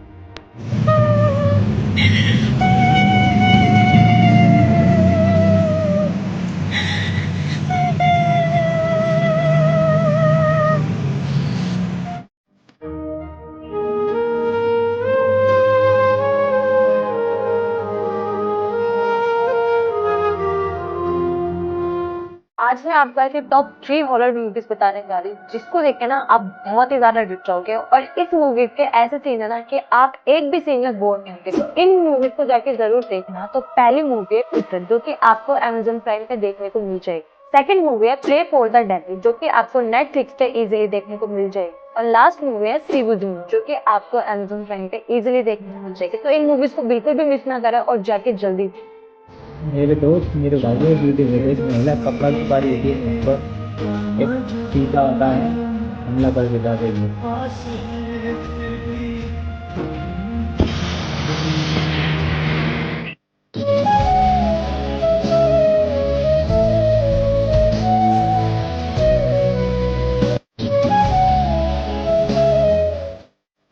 S3: आज मैं आपको ऐसे टॉप 3 हॉरर मूवीज बताने जा रही हूँ जिसको देख के ना आप बहुत ही ज्यादा डर जाओगे। और इस मूवी के ऐसे सीन है ना कि आप एक भी सीन में बोर नहीं होंगे। इन मूवीज को जाके जरूर देखना। तो पहली मूवी है पुत्र, जो कि आपको Amazon प्राइम पे देखने को मिल जाएगी। सेकंड मूवी है प्ले फॉर द डेविल, जो कि आपको नेटफ्लिक्स पे इजीली देखने को मिल जाएगी। और लास्ट मूवी है सीवुदून, जो कि आपको Amazon प्राइम पे इजीली देखने को मिल जाएगी। तो इन मूवीज को बिल्कुल भी मिस ना करें और जाके जल्दी।
S5: मेरे दोस्त मेरे भाई ब्यूटी विलेज महिला कपड़ा की बारी होती है, उस पर एक चीता होता है, हमला करके जाते हैं।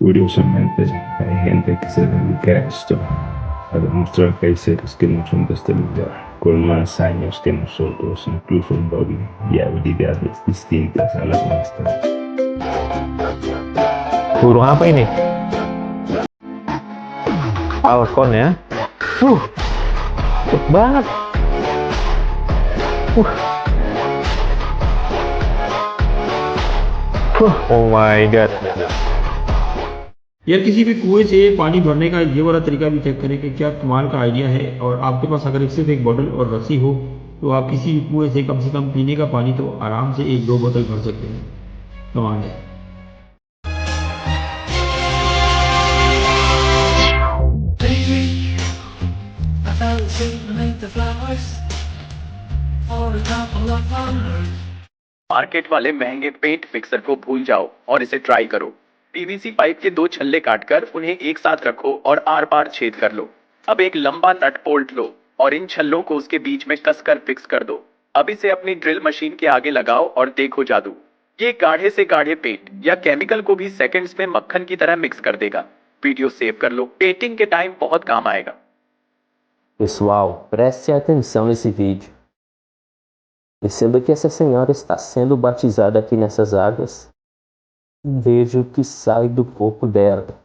S10: Curiosamente, hay gente que se dedica a esto, a demostrar que hay seres que no son de este lugar, con más años que nosotros, incluso el doble, y habilidades distintas a las nuestras.
S11: Guru apa ini? Falcon ya. Cepet banget. Oh my god.
S12: या किसी भी कुएं से पानी भरने का ये वाला तरीका भी चेक करें कि क्या कमाल का आइडिया है। और आपके पास अगर सिर्फ एक बोतल और रस्सी हो तो आप किसी भी कुएं से कम पीने का पानी तो आराम से 1-2 बोतल भर सकते हैं। कमाल है।
S25: मार्केट वाले महंगे पेंट मिक्सर को भूल जाओ और इसे ट्राई करो। पीवीसी पाइप के 2 छल्ले काटकर उन्हें एक साथ रखो और आर पार छेद कर लो। अब एक लंबा नट बोल्ट लो और इन छल्लों को उसके बीच में कसकर फिक्स कर दो। अब इसे अपनी ड्रिल मशीन के आगे लगाओ और देखो जादू। ये गाढ़े से गाढ़े पेंट या केमिकल को भी सेकंड्स में मक्खन की तरह मिक्स कर देगा। वीडियो सेव कर लो, पेंटिंग के टाइम बहुत काम आएगा।
S26: Pessoal, preste atenção nesse vídeo. Perceba que essa senhora está sendo batizada aqui nessas águas. Veja o que sai do corpo dela.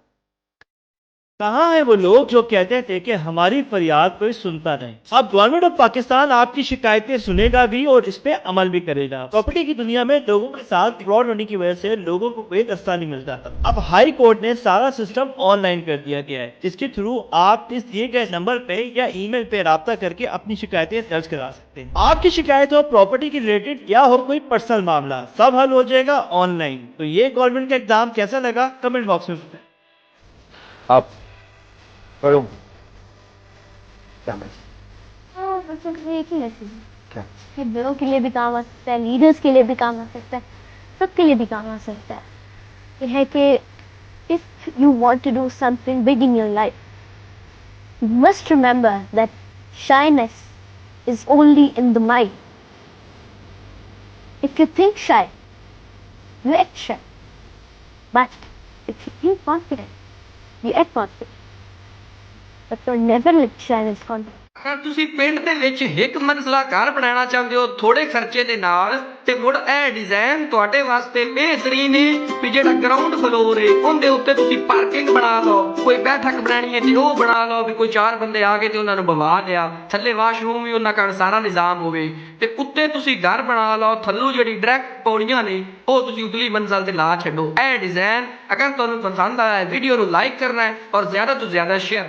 S18: कहाँ है वो लोग जो कहते थे कि हमारी फरियाद कोई सुनता नहीं। अब गवर्नमेंट ऑफ पाकिस्तान आपकी शिकायतें सुनेगा भी और इस पे अमल भी करेगा। प्रॉपर्टी की दुनिया में लोगों के साथ फ्रॉड होने की वजह से लोगों को कोई रास्ता नहीं मिलता। अब हाई कोर्ट ने सारा सिस्टम ऑनलाइन कर दिया गया है, जिसके थ्रू आप इस दिए गए नंबर पे या ईमेल पे राब्ता करके अपनी शिकायतें दर्ज करा सकते हैं। आपकी शिकायत हो प्रॉपर्टी की रिलेटेड या हो कोई पर्सनल मामला, सब हल हो जाएगा ऑनलाइन। तो ये गवर्नमेंट का एग्जाम कैसा लगा कमेंट बॉक्स में बताएं।
S11: Up. Belum.
S9: क्या? बड़ों के लिए भी काम आ सकता है, लीडर्स के लिए भी काम आ सकता है, सबके लिए भी काम आ सकता है। ये है कि if you want to do something big in your life, you must remember that shyness is only in the mind. If you think shy, you act shy. But if you think confident, you act confident. But don't never let shyness confident.
S27: ਅਗਰ ਤੁਸੀਂ ਪਿੰਡ ਦੇ ਵਿੱਚ ਇੱਕ ਮੰਜ਼ਲਾ ਘਰ ਬਣਾਉਣਾ ਚਾਹੁੰਦੇ ਹੋ ਥੋੜੇ ਖਰਚੇ ਦੇ ਨਾਲ ਤੇ ਮੁੜ ਇਹ ਡਿਜ਼ਾਈਨ ਤੁਹਾਡੇ ਵਾਸਤੇ ਬਿਹਤਰੀਨ ਹੈ ਵੀ ਜਿਹੜਾ ਗਰਾਊਂਡ ਫਲੋਰ ਹੈ ਉਹਦੇ ਉੱਤੇ ਤੁਸੀਂ ਪਾਰਕਿੰਗ ਬਣਾ ਲਓ, ਕੋਈ ਬੈਠਕ ਬਣਾਣੀ ਹੈ ਤੇ ਉਹ ਬਣਾ ਲਓ ਵੀ ਕੋਈ 4 ਬੰਦੇ ਆ ਕੇ ਤੇ ਉਹਨਾਂ ਨੂੰ ਬਵਾ ਲਿਆ, ਥੱਲੇ ਵਾਸ਼ਰੂਮ ਵੀ ਉਹਨਾਂ ਕੋਲ ਸਾਰਾ ਨਿਜ਼ਾਮ ਹੋਵੇ ਤੇ ਉੱਤੇ ਤੁਸੀਂ ਘਰ ਬਣਾ ਲਓ, ਥੱਲੋਂ ਜਿਹੜੀ ਡਾਇਰੈਕਟ ਪੌੜੀਆਂ ਨੇ ਉਹ ਤੁਸੀਂ ਉਤਲੀ ਮੰਜ਼ਲ ਤੇ ਲਾ ਛੱਡੋ। ਇਹ ਡਿਜ਼ਾਈਨ ਅਗਰ ਤੁਹਾਨੂੰ ਪਸੰਦ ਆਇਆ ਵੀਡੀਓ ਨੂੰ ਲਾਈਕ ਕਰਨਾ ਹੈ ਔਰ ਜ਼ਿਆਦਾ ਤੋਂ ਜ਼ਿਆਦਾ ਸ਼ੇਅਰ।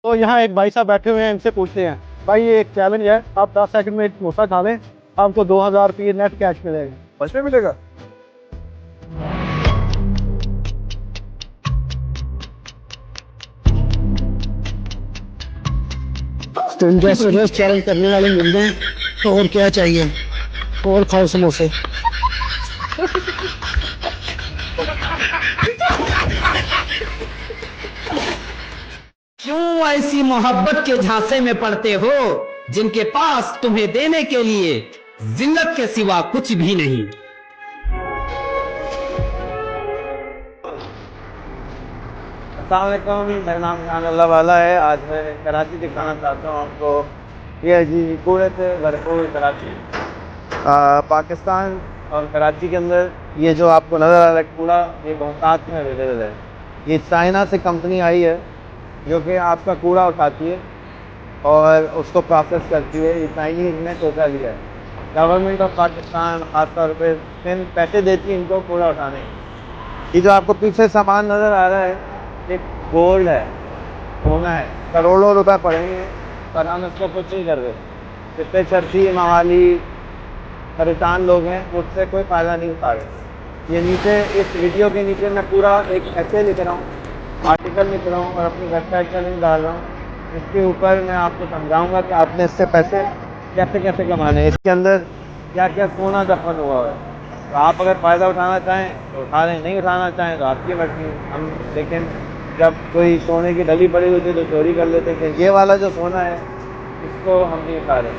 S18: तो यहाँ एक भाई साहब बैठे हुए हैं, इनसे पूछते हैं
S11: भाई ये एक चैलेंज है, आप 10 सेकंड में एक समोसा खा लें, आपको 2000 रुपये नेट कैश मिलेगा।
S6: बस में मिलेगा?
S13: तुम जैसे रोज चैलेंज करने वाले मिल गए तो और क्या चाहिए, और खाओ समोसे।
S7: क्यों ऐसी मोहब्बत के झांसे में पड़ते हो जिनके पास तुम्हें देने के लिए जिल्लत के सिवा कुछ भी नहीं।
S11: अस्सलाम, मेरा नाम खान अल्लाह वाला है। आज मैं कराची दिखाना चाहता हूँ आपको। ये जी कूड़े से भरपूर कराची, पाकिस्तान और कराची के अंदर ये जो आपको नज़र आ रहा है कूड़ा, ये बहुतात में अवेलेबल है। ये चाइना से कंपनी आई है जो कि आपका कूड़ा उठाती है और उसको प्रोसेस करती है। ये चाइनीज़ ने सोचा लिया है। गवर्नमेंट ऑफ पाकिस्तान खासतौर पर पैसे देती है इनको कूड़ा उठाने। ये जो आपको पीछे सामान नज़र आ रहा है एक गोल्ड है, सोना है, करोड़ों रुपए पड़ेंगे पर हम इसको कुछ नहीं कर रहे। जितने चर्ची मवाली परेशान लोग हैं उससे कोई फ़ायदा नहीं उठा रहे। ये नीचे इस वीडियो के नीचे मैं पूरा एक ऐसे लिख रहा हूँ, आर्टिकल लिख रहा हूँ और अपनी वेबसाइट का लिंक डाल रहा हूँ। इसके ऊपर मैं आपको समझाऊँगा कि आपने इससे पैसे कैसे कैसे कमाने हैं, इसके अंदर क्या क्या सोना दफन हुआ है। तो आप अगर फ़ायदा उठाना चाहें तो उठा लें, नहीं उठाना चाहें तो आपकी मर्जी। हम लेकिन जब कोई सोने की डली पड़ी होती है तो चोरी कर लेते हैं कि ये वाला जो सोना है इसको हम नहीं उठा रहे।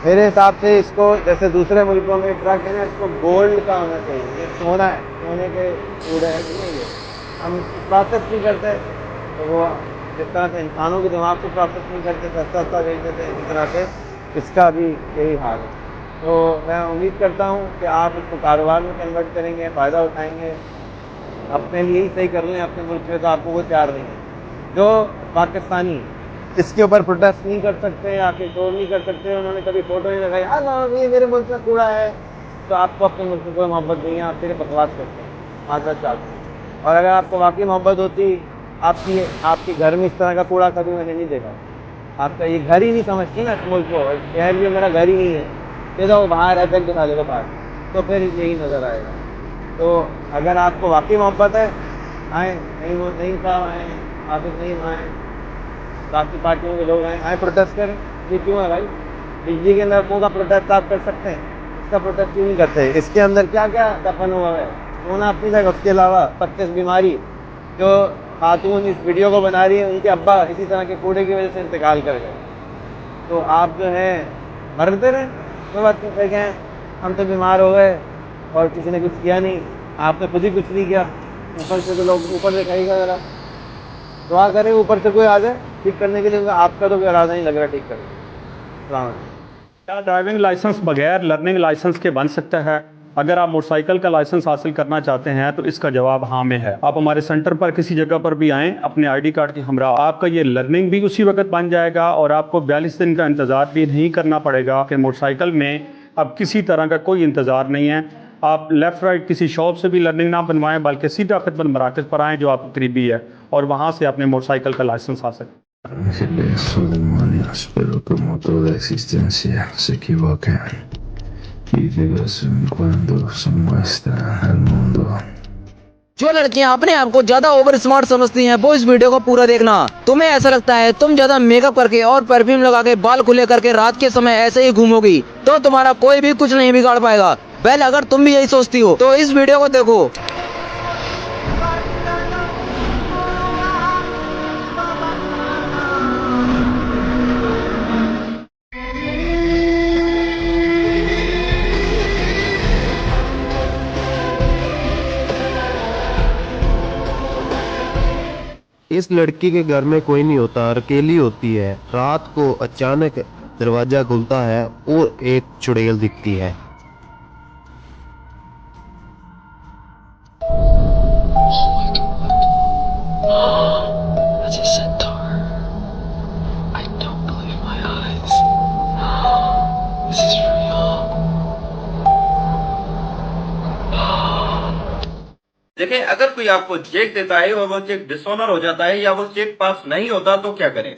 S11: मेरे हिसाब से इसको जैसे दूसरे मुल्कों में ट्रक है ना, इसको गोल्ड का होना चाहिए। ये सोना है, सोने के कूड़े हैं, नहीं है। हम प्रोसेस नहीं करते तो वो जिस तरह से इंसानों के दिमाग को प्रोसेस नहीं करते सस्ता सस्ता बेच देते हैं, इस तरह से इसका भी यही हाल है। तो मैं उम्मीद करता हूँ कि आप इसको कारोबार में कन्वर्ट करेंगे, फ़ायदा उठाएंगे, अपने लिए ही सही कर लें। अपने मुल्क में तो आपको वो तैयार नहीं है। जो पाकिस्तानी इसके ऊपर प्रोटेस्ट नहीं कर सकते या फिर शोर नहीं कर सकते, उन्होंने कभी फ़ोटो नहीं लगाई, हाँ ये मेरे मुल्क में कूड़ा है, तो आपको अपने मुल्क में कोई मोहब्बत नहीं है, आप सिर्फ बकवास करते हैं, माजरत चाहते हैं। और अगर आपको वाकई मोहब्बत होती, आपके घर में इस तरह का कूड़ा कभी मैंने नहीं देखा। आपका ये घर ही नहीं समझती ना इस मुल्क को, शहर भी मेरा घर ही नहीं है, ये तो बाहर है तक दिखा देगा बाहर, तो फिर यही नज़र आएगा। तो अगर आपको वाकई मोहब्बत है आए, नहीं था आए, आप नहीं आए, बाकी पार्टियों के लोग आए प्रोटेस्ट करें। ये क्यों है भाई? बिजली के नलकों का प्रोटेस्ट आप कर सकते हैं, इसका प्रोटेस्ट क्यों नहीं करते? इसके अंदर क्या क्या दफन हुआ है, सोना अपनी जगह, उसके अलावा 25 बीमारी। जो खातून इस वीडियो को बना रही है उनके अब्बा इसी तरह के कूड़े की वजह से इंतकाल कर गए। तो आप जो है मरते रहे, कोई बात नहीं, फिर कहें हम तो बीमार हो गए और किसी ने कुछ किया नहीं, आपने खुद ही कुछ नहीं किया। ऊपर से तो लोग ऊपर से कहेगा ज़रा दुआ करें ऊपर से कोई आ जाए ठीक करने के लिए, आपका तो कोई इरादा नहीं लग रहा ठीक करने।
S15: क्या ड्राइविंग लाइसेंस बगैर लर्निंग लाइसेंस के बन सकता है? अगर आप मोटरसाइकिल का लाइसेंस हासिल करना चाहते हैं तो इसका जवाब हाँ में है। आप हमारे सेंटर पर किसी जगह पर भी आएँ अपने आईडी कार्ड के हमरा, आपका ये लर्निंग भी उसी वक्त बन जाएगा और आपको 42 दिन का इंतज़ार भी नहीं करना पड़ेगा कि मोटरसाइकिल में अब किसी तरह का कोई इंतज़ार नहीं है। आप लेफ़्ट राइट किसी शॉप से भी लर्निंग ना बनवाएं बल्कि सीधा खिदमत मराकज़ पर आएँ जो आपको करीबी है और वहाँ से अपने मोटरसाइकिल का लाइसेंस हासिल।
S10: Ángeles o demonios, pero como toda existencia se equivocan y de vez en cuando se muestra al mundo.
S17: जो लड़कियां अपने आप को ज्यादा ओवर स्मार्ट समझती हैं वो इस वीडियो को पूरा देखना। तुम्हें ऐसा लगता है तुम ज्यादा मेकअप करके और परफ्यूम लगा के बाल खुले करके रात के समय ऐसे ही घूमोगी तो तुम्हारा कोई भी कुछ नहीं बिगाड़ पाएगा। वेल अगर तुम भी यही सोचती हो तो इस वीडियो को देखो।
S20: इस लड़की के घर में कोई नहीं होता, अकेली होती है। रात को अचानक दरवाजा खुलता है और एक चुड़ैल दिखती है।
S21: देखिए, अगर कोई आपको चेक देता है और वो चेक डिसऑनर हो जाता है या वो चेक पास नहीं होता तो क्या करें?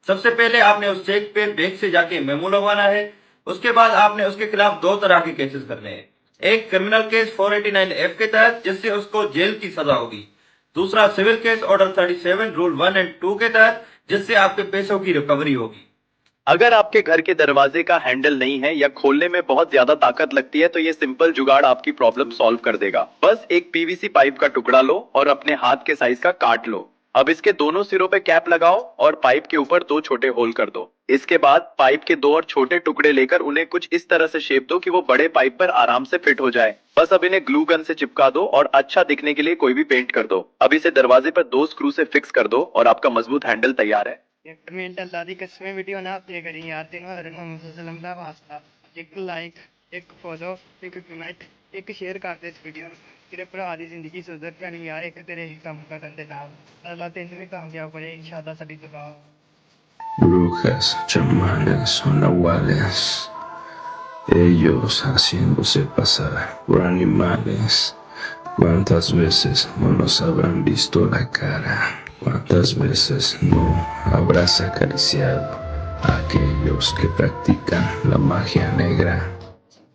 S21: सबसे पहले आपने उस चेक पे बैंक से जाके मेमो लगवाना है। उसके बाद आपने उसके खिलाफ 2 तरह के केसेस करने हैं। एक क्रिमिनल केस 489F के तहत, जिससे उसको जेल की सजा होगी। दूसरा सिविल केस ऑर्डर 37 रूल 1 और 2 के तहत, जिससे आपके पैसों की रिकवरी होगी।
S25: अगर आपके घर के दरवाजे का हैंडल नहीं है या खोलने में बहुत ज्यादा ताकत लगती है तो ये सिंपल जुगाड़ आपकी प्रॉब्लम सॉल्व कर देगा। बस एक पीवीसी पाइप का टुकड़ा लो और अपने हाथ के साइज का काट लो। अब इसके दोनों सिरों पे कैप लगाओ और पाइप के ऊपर 2 छोटे होल कर दो। इसके बाद पाइप के 2 और छोटे टुकड़े लेकर उन्हें कुछ इस तरह से शेप दो कि वो बड़े पाइप पर आराम से फिट हो जाए। बस अब इन्हें ग्लू गन से चिपका दो और अच्छा दिखने के लिए कोई भी पेंट कर दो। अब इसे दरवाजे पर 2 स्क्रू से फिक्स कर दो और आपका मजबूत हैंडल तैयार है।
S14: वीडियो ना करी आते हैं वास्ता एक लाइक, एक फॉलो, एक कमेंट, एक शेयर कर दे इस वीडियो तेरे भरा दी जिंदगी सुधर जानी यार। एक तेरे ही काम करन दे नाल अल्लाह तेन भी कामयाब करे इंशाअल्लाह। साडी दुआ
S10: Brujas, chamanes o nahuales, ellos haciéndose pasar por animales. ¿Cuántas veces no nos habrán visto la cara? ¿Cuántas veces no habrás acariciado a aquellos que practican la magia negra?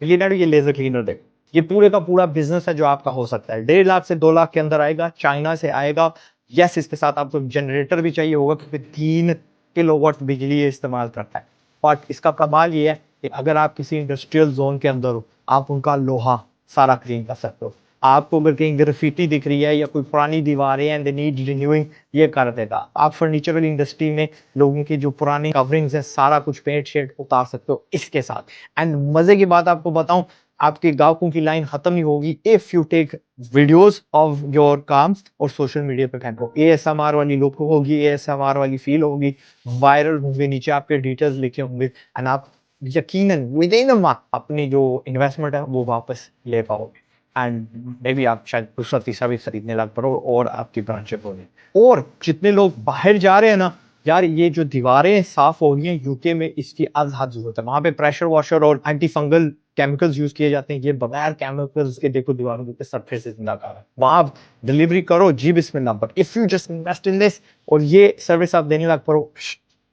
S11: ये लेजर क्लीनर देखो, ये पूरे का पूरा business है जो आपका हो सकता है। 1.5 लाख से 2 लाख के अंदर आएगा, चाइना से आएगा। यस, इसके साथ आपको जनरेटर भी चाहिए होगा क्योंकि 3 किलोवाट बिजली इस्तेमाल करता है। बट इसका कमाल ये है कि अगर आप किसी इंडस्ट्रियल जोन के अंदर हो, आप उनका लोहा सारा क्लीन कर सकते हो। आपको अगर कहीं ग्राफिटी दिख रही है या कोई पुरानी दीवारें एंड दे नीड रिन्यूइंग, ये कर देगा। आप फर्नीचर वाली इंडस्ट्री में लोगों की जो पुरानी कवरिंग्स है सारा कुछ पेंट शेड उतार सकते हो इसके साथ। एंड मजे की बात आपको बताऊं, आपके गाहकों की लाइन खत्म ही होगी if you take videos of your calms और सोशल मीडिया पे फेंको। ASMR वाली लुक होगी, ASMR वाली फील होगी, वायरल होंगे, नीचे आपके डिटेल्स लिखे होंगे एंड आप यकीनन विद इन अ मंथ अपनी जो इन्वेस्टमेंट है वो वापस ले पाओगे। एंड मे बी आप शायद दूसरा तीसरा भी खरीदने लग पड़ो और आपकी ब्रांचें बोले। और जितने लोग बाहर जा रहे हैं ना यार, ये जो दीवारें साफ हो गई हैं यूके में, इसकी आज हद जरूरत है। वहां पे प्रेशर वॉशर और एंटी फंगल केमिकल्स यूज किए जाते हैं। ये बगैर केमिकल्स के देखो दीवारों के सरफेस जिंदा कर है। वहां आप डिलीवरी करो जी बिस्मिल्लाह, पर if you just invest in this और ये सर्विस आप देने लग पड़ो,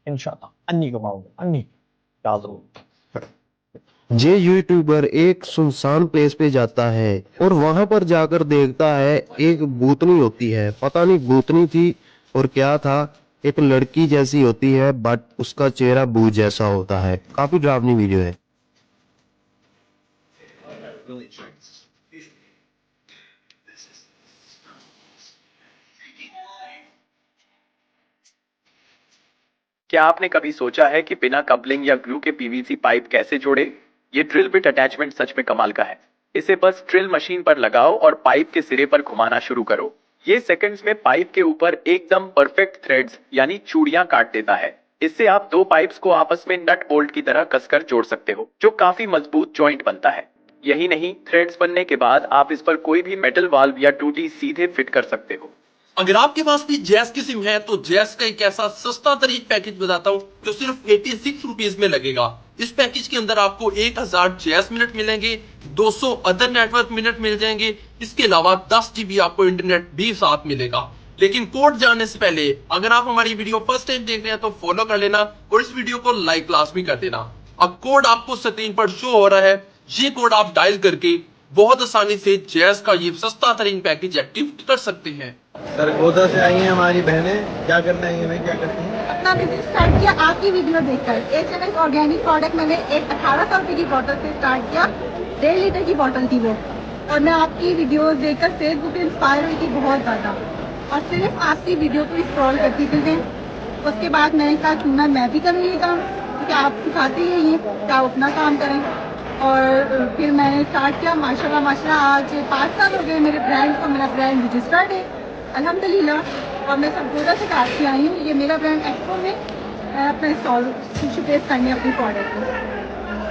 S11: इंशाल्लाह अन्नी कमाओगे, अन्नी डालो।
S20: ये यूट्यूबर एक सुनसान प्लेस पे जाता है और वहां पर जाकर देखता है एक भूतनी होती है। पता नहीं भूतनी थी और क्या था, एक लड़की जैसी होती है बट उसका चेहरा भूत जैसा होता है। काफी डरावनी वीडियो है।
S25: क्या आपने कभी सोचा है कि बिना कपलिंग या ग्लू के पीवीसी पाइप कैसे जोड़े? ये ड्रिल बिट अटैचमेंट सच में कमाल का है। इसे बस ड्रिल मशीन पर लगाओ और पाइप के सिरे पर घुमाना शुरू करो। ये सेकंड्स में पाइप के ऊपर एकदम परफेक्ट थ्रेड्स यानी चूड़ियां काट देता है। इससे आप 2 पाइप्स को आपस में नट बोल्ट की तरह कसकर जोड़ सकते हो, जो काफी मजबूत जॉइंट बनता है। यही नहीं, थ्रेड्स बनने के बाद आप इस पर कोई भी मेटल वाल्व या टूटी सीधे फिट कर सकते हो।
S27: अगर आपके पास भी जैस की सिम है तो जैस का एक ऐसा सस्ता तरीन पैकेज बताता हूँ जो सिर्फ 86 रुपीज में लगेगा। इस पैकेज के अंदर आपको 1000 जैस मिनट मिलेंगे, 200 अदर नेटवर्क मिनट मिल जाएंगे। इसके अलावा 10 GB आपको इंटरनेट भी साथ मिलेगा। लेकिन कोड जानने से पहले अगर आप हमारी वीडियो फर्स्ट टाइम देख रहे हैं तो फॉलो कर लेना और इस वीडियो को लाइक लाजमी कर देना। अब कोड आपको स्क्रीन पर शो हो रहा है, ये कोड आप डायल करके बहुत आसानी से जैस का ये सस्ता तरीन पैकेज एक्टिव कर सकते हैं।
S11: सरगोदा से आई हैं हमारी बहनें, क्या करना है हमें, क्या करती हैं?
S1: अपना बिजनेस स्टार्ट किया आपकी वीडियो देखकर। HMS ऑर्गेनिक प्रोडक्ट मैंने एक 1800 रुपए की बोतल से स्टार्ट किया, 1.5 लीटर की बोतल थी वो, और मैं आपकी वीडियोस देखकर फेसबुक पे इंस्पायर हुई थी बहुत ज़्यादा, और सिर्फ आपकी वीडियो को स्क्रॉल करती थी। उसके बाद मैंने कहा क्यों ना मैं भी करूँ ये काम, क्योंकि आप सिखाते ही ये कि आप अपना काम करें। और फिर मैंने स्टार्ट किया, माशाल्लाह आज 5 साल हो गए मेरे ब्रांड को। मेरा ब्रांड रजिस्टर्ड है अल्हम्दुलिल्लाह, और मैं सरगोदा से काट के आई हूँ। ये मेरा ब्रांड एक्सपो में अपना स्टॉल शोकेस करने अपनी प्रोडक्ट को।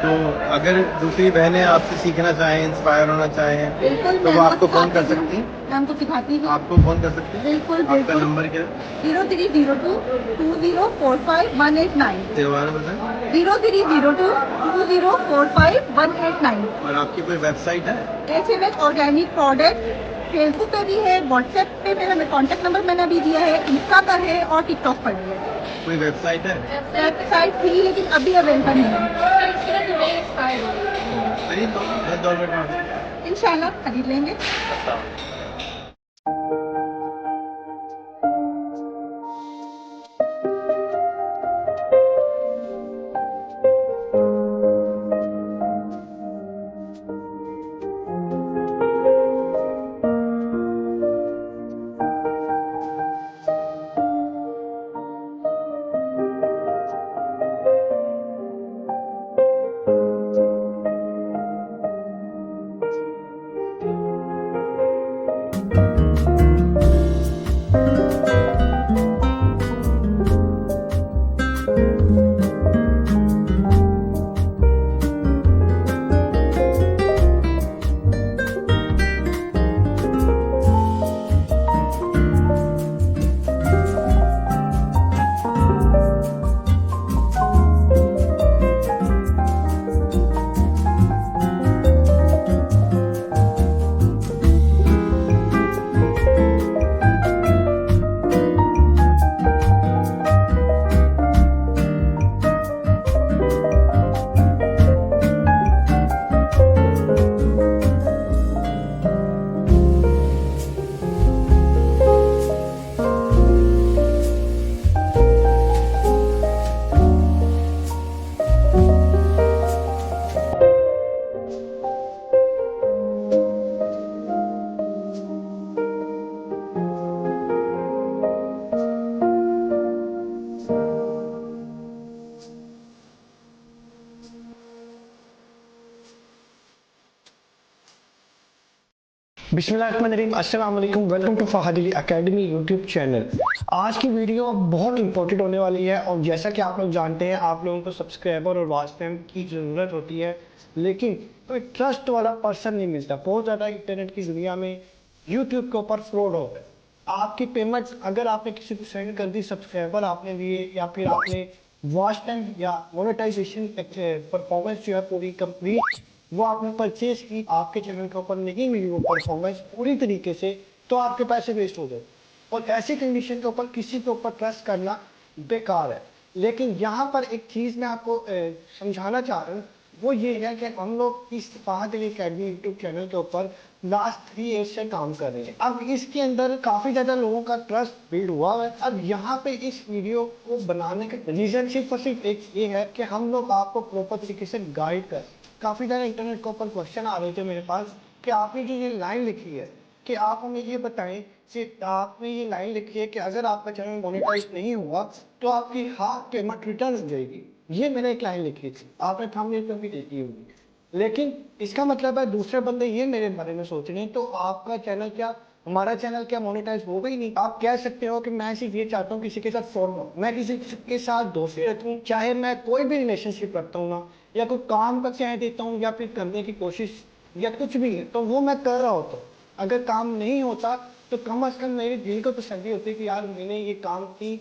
S11: तो अगर दूसरी बहनें आपसे सीखना चाहें, इंस्पायर होना चाहें,
S1: बिल्कुल,
S11: तो वो आपको फोन कर सकती हैं?
S1: मैं उनको सिखाती हूँ।
S11: आपको फोन कर सकती हैं?
S1: बिल्कुल
S11: आपका नंबर क्या है?
S1: 0302 2045 189।
S11: दोबारा बताएं।
S1: 0302 2045 189।
S11: और आपकी कोई वेबसाइट है?
S1: HMS ऑर्गेनिक प्रोडक्ट फेसबुक पे भी है, व्हाट्सएप पे मेरा कॉन्टैक्ट नंबर मैंने अभी दिया है, इंस्टा पर है और टिकटॉक पर भी है।
S11: कोई वेबसाइट है?
S1: वेबसाइट थी लेकिन अभी अवेलेबल नहीं
S11: खरीद लो, $10 में।
S1: इंशाल्लाह खरीद लेंगे।
S2: बिस्मिल्लाहिर्रहमानिर्रहीम, अस्सलाम वालेकुम, welcome to Fahad Ali academy YouTube channel. आज की वीडियो बहुत इंपॉर्टेंट होने वाली है और जैसा कि आप लोग जानते हैं आप लोगों को सब्सक्राइबर और वॉच टाइम की ज़रूरत होती है, लेकिन कोई ट्रस्ट वाला पर्सन नहीं मिलता। बहुत ज़्यादा इंटरनेट की दुनिया में यूट्यूब के ऊपर फ्रॉड हो है। आपकी पेमेंट अगर आपने किसी को सेंड कर दी, सब्सक्राइबर आपने लिए या फिर आपने वॉच टाइम या मोनेटाइजेशन परफॉर्मेंस जो है पूरी कंप्लीट वो आपने परचेज की, आपके चैनल के ऊपर नहीं मिली वो परफॉर्मेंस पूरी तरीके से, तो आपके पैसे वेस्ट हो गए। और ऐसी कंडीशन के ऊपर किसी के ऊपर ट्रस्ट करना बेकार है। लेकिन यहाँ पर एक चीज़ मैं आपको समझाना चाह रहा हूँ, वो ये है कि हम लोग इस Fahad Ali academy YouTube channel के ऊपर लास्ट 3 ईयर्स से काम कर रहे हैं। अब इसके अंदर काफ़ी ज़्यादा लोगों का ट्रस्ट बिल्ड हुआ है। अब यहाँ पे इस वीडियो को बनाने का रीज़न सिर्फ और सिर्फ एक ये है कि हम लोग आपको प्रॉपर तरीके से गाइड करें। काफ़ी ज़्यादा इंटरनेट के ऊपर क्वेश्चन आ रहे थे मेरे पास कि आपने जो ये लाइन लिखी है कि आप हमें ये बताएं कि आपने ये लाइन लिखी है कि अगर आपका चैनल मोनेटाइज नहीं हुआ तो आपकी हाफ पेमेंट रिटर्न हो जाएगी। ये मैंने एक लाइन लिखी थी, आपने थंबनेल पे भी देखी होगी। लेकिन इसका मतलब है दूसरे बंदे ये मेरे बारे में सोच रहे हैं तो आपका चैनल क्या, हमारा चैनल क्या मोनेटाइज होगा ही नहीं। आप कह सकते हो कि मैं सिर्फ ये चाहता हूँ किसी के साथ फ्रॉड हो, मैं किसी के साथ दोस्ती रखता हूँ, चाहे मैं कोई भी रिलेशनशिप रखता हूँ ना, या कोई काम का चाहे देता हूँ या फिर करने की कोशिश या कुछ भी है तो वो मैं कर रहा होता हूँ। अगर काम नहीं होता तो कम से कम मेरे दिल को तसल्ली होती है कि यार मैंने ये काम की,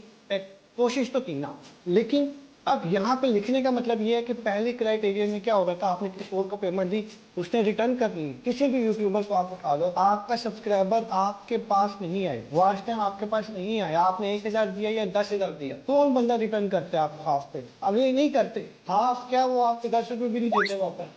S2: कोशिश तो की ना। लेकिन अब यहाँ पे लिखने का मतलब ये है कि पहले क्राइटेरिया में क्या होगा था, आपने किसी और को पेमेंट दी, उसने रिटर्न कर दी। किसी भी यूट्यूबर को आप उठा लो, आपका सब्सक्राइबर आपके पास नहीं आए, वॉच टाइम आपके पास नहीं आया, आपने 1000 दिया या 10,000 दिया, कौन बंदा रिटर्न करते हैं आपको हाफ पे? अब ये नहीं करते, हाफ क्या वो आपके 10 रुपये भी नहीं देते वापस।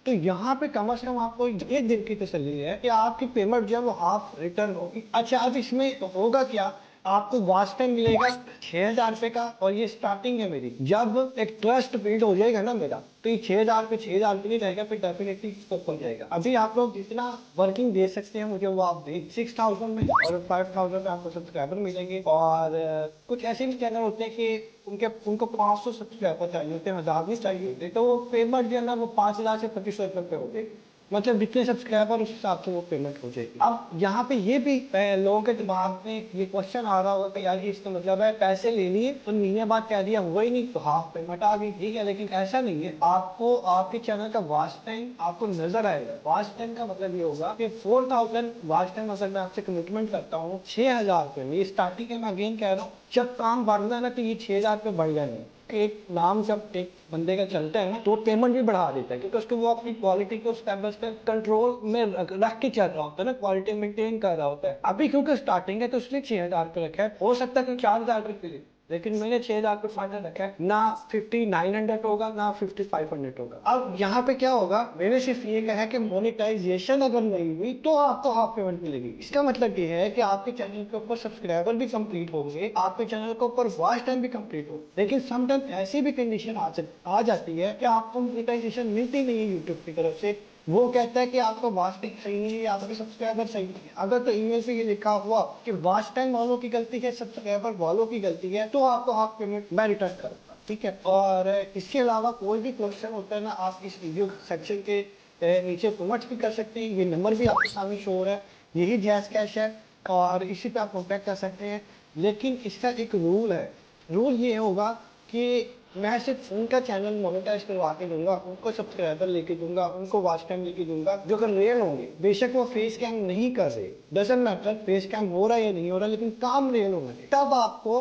S2: तो यहाँ पे कम से कम आपको ये दिन की तसल्ली है कि आपकी पेमेंट जो है वो हाफ रिटर्न होगी। अच्छा, अब इसमें होगा क्या, आपको वॉच टाइम मिलेगा 6,000 रुपये का और ये स्टार्टिंग है मेरी। जब एक ट्रस्ट बिल्ड हो जाएगा ना मेरा, तो ये 6,000 पे 6,000 भी नहीं रहेगा, फिर डेफिनेटली हो जाएगा। अभी आप लोग जितना वर्किंग दे सकते हैं मुझे वो आप दे 6,000 में, और 5,000 में आपको सब्सक्राइबर मिलेंगे। और कुछ ऐसे भी चैनल होते हैं कि उनको 500 सब्सक्राइबर चाहिए होते हैं, 1000 नहीं चाहिए होते, तो वो पेमेंट जो है ना वो 5,000 से 25,000 रुपये होते, मतलब जितने सब्सक्राइबर उस हिसाब से वो पेमेंट हो जाएगी। अब यहाँ पे ये भी लोगों के दिमाग में ये क्वेश्चन आ रहा होगा कि यार इसका मतलब है पैसे ले लिए तो महीने बाद कह दिया हुआ ही नहीं तो हाफ पेमेंट आ गई, ठीक है। लेकिन ऐसा नहीं है, आपको आपके चैनल का वॉच टाइम आपको नजर आएगा। वॉच टाइम का मतलब ये होगा कि 4,000 वॉच टाइम अगर मैं आपसे कमिटमेंट करता हूँ 6,000 रुपये में, ये स्टार्टिंग है, मैं अगेन कह रहा हूँ, जब काम बढ़ रहा है ना तो ये 6,000 रुपये बढ़ जाएंगे। एक नाम जब एक बंदे का चलता है ना तो पेमेंट भी बढ़ा देता है, क्योंकि उसको वो अपनी क्वालिटी को स्टेप बाय स्टेप कंट्रोल में रख के चल रहा होता है ना, क्वालिटी मेंटेन कर रहा होता है। अभी क्योंकि स्टार्टिंग है तो उसने 6,000 रुपये रखा है, हो सकता है कि 4,000 रुपये लेकिन मैंने 6,000 पे फाइनल रखा है। ना 5900 होगा ना 5500 होगा। अब यहाँ पे क्या होगा, मैंने सिर्फ ये कहा है कि मोनेटाइजेशन अगर नहीं हुई तो आपको हाफ पेमेंट मिलेगी। इसका मतलब ये है कि आपके चैनल के ऊपर सब्सक्राइबर भी कंप्लीट होंगे, आपके चैनल के ऊपर वॉच टाइम भी कंप्लीट हो, लेकिन समटाइम ऐसी भी कंडीशन आ जाती है कि आपको मोनेटाइजेशन मिलती नहीं है यूट्यूब की तरफ से। वो कहता है कि आपका वॉच टाइम सही नहीं है, आपके सब्सक्राइबर सही नहीं है। अगर तो ईमेल पे ये लिखा हुआ कि वॉच टाइम वालों की गलती है, सब्सक्राइबर वालों की गलती है, तो आपको हाफ पेमेंट मैं रिटर्न करूँगा, ठीक है। और इसके अलावा कोई भी क्वेश्चन होता है ना, आप इस वीडियो सेक्शन के नीचे कमेंट्स भी कर सकते हैं। ये नंबर भी आपके सामने शो हो रहा है, यही जैज़ कैश है और इसी पे आप कॉन्टैक्ट कर सकते हैं। लेकिन इसका एक रूल है, रूल ये होगा कि मैं सिर्फ उनका चैनल मोनेटाइज करवा के दूंगा, उनको सब्सक्राइबर लेके दूंगा, उनको वॉच टाइम लेके दूंगा जो कि रियल होंगे। बेशक वो फेस कैम नहीं कर रहे, डजंट मैटर फेस कैम हो रहा है या नहीं हो रहा, लेकिन काम रियल होना है, तब आपको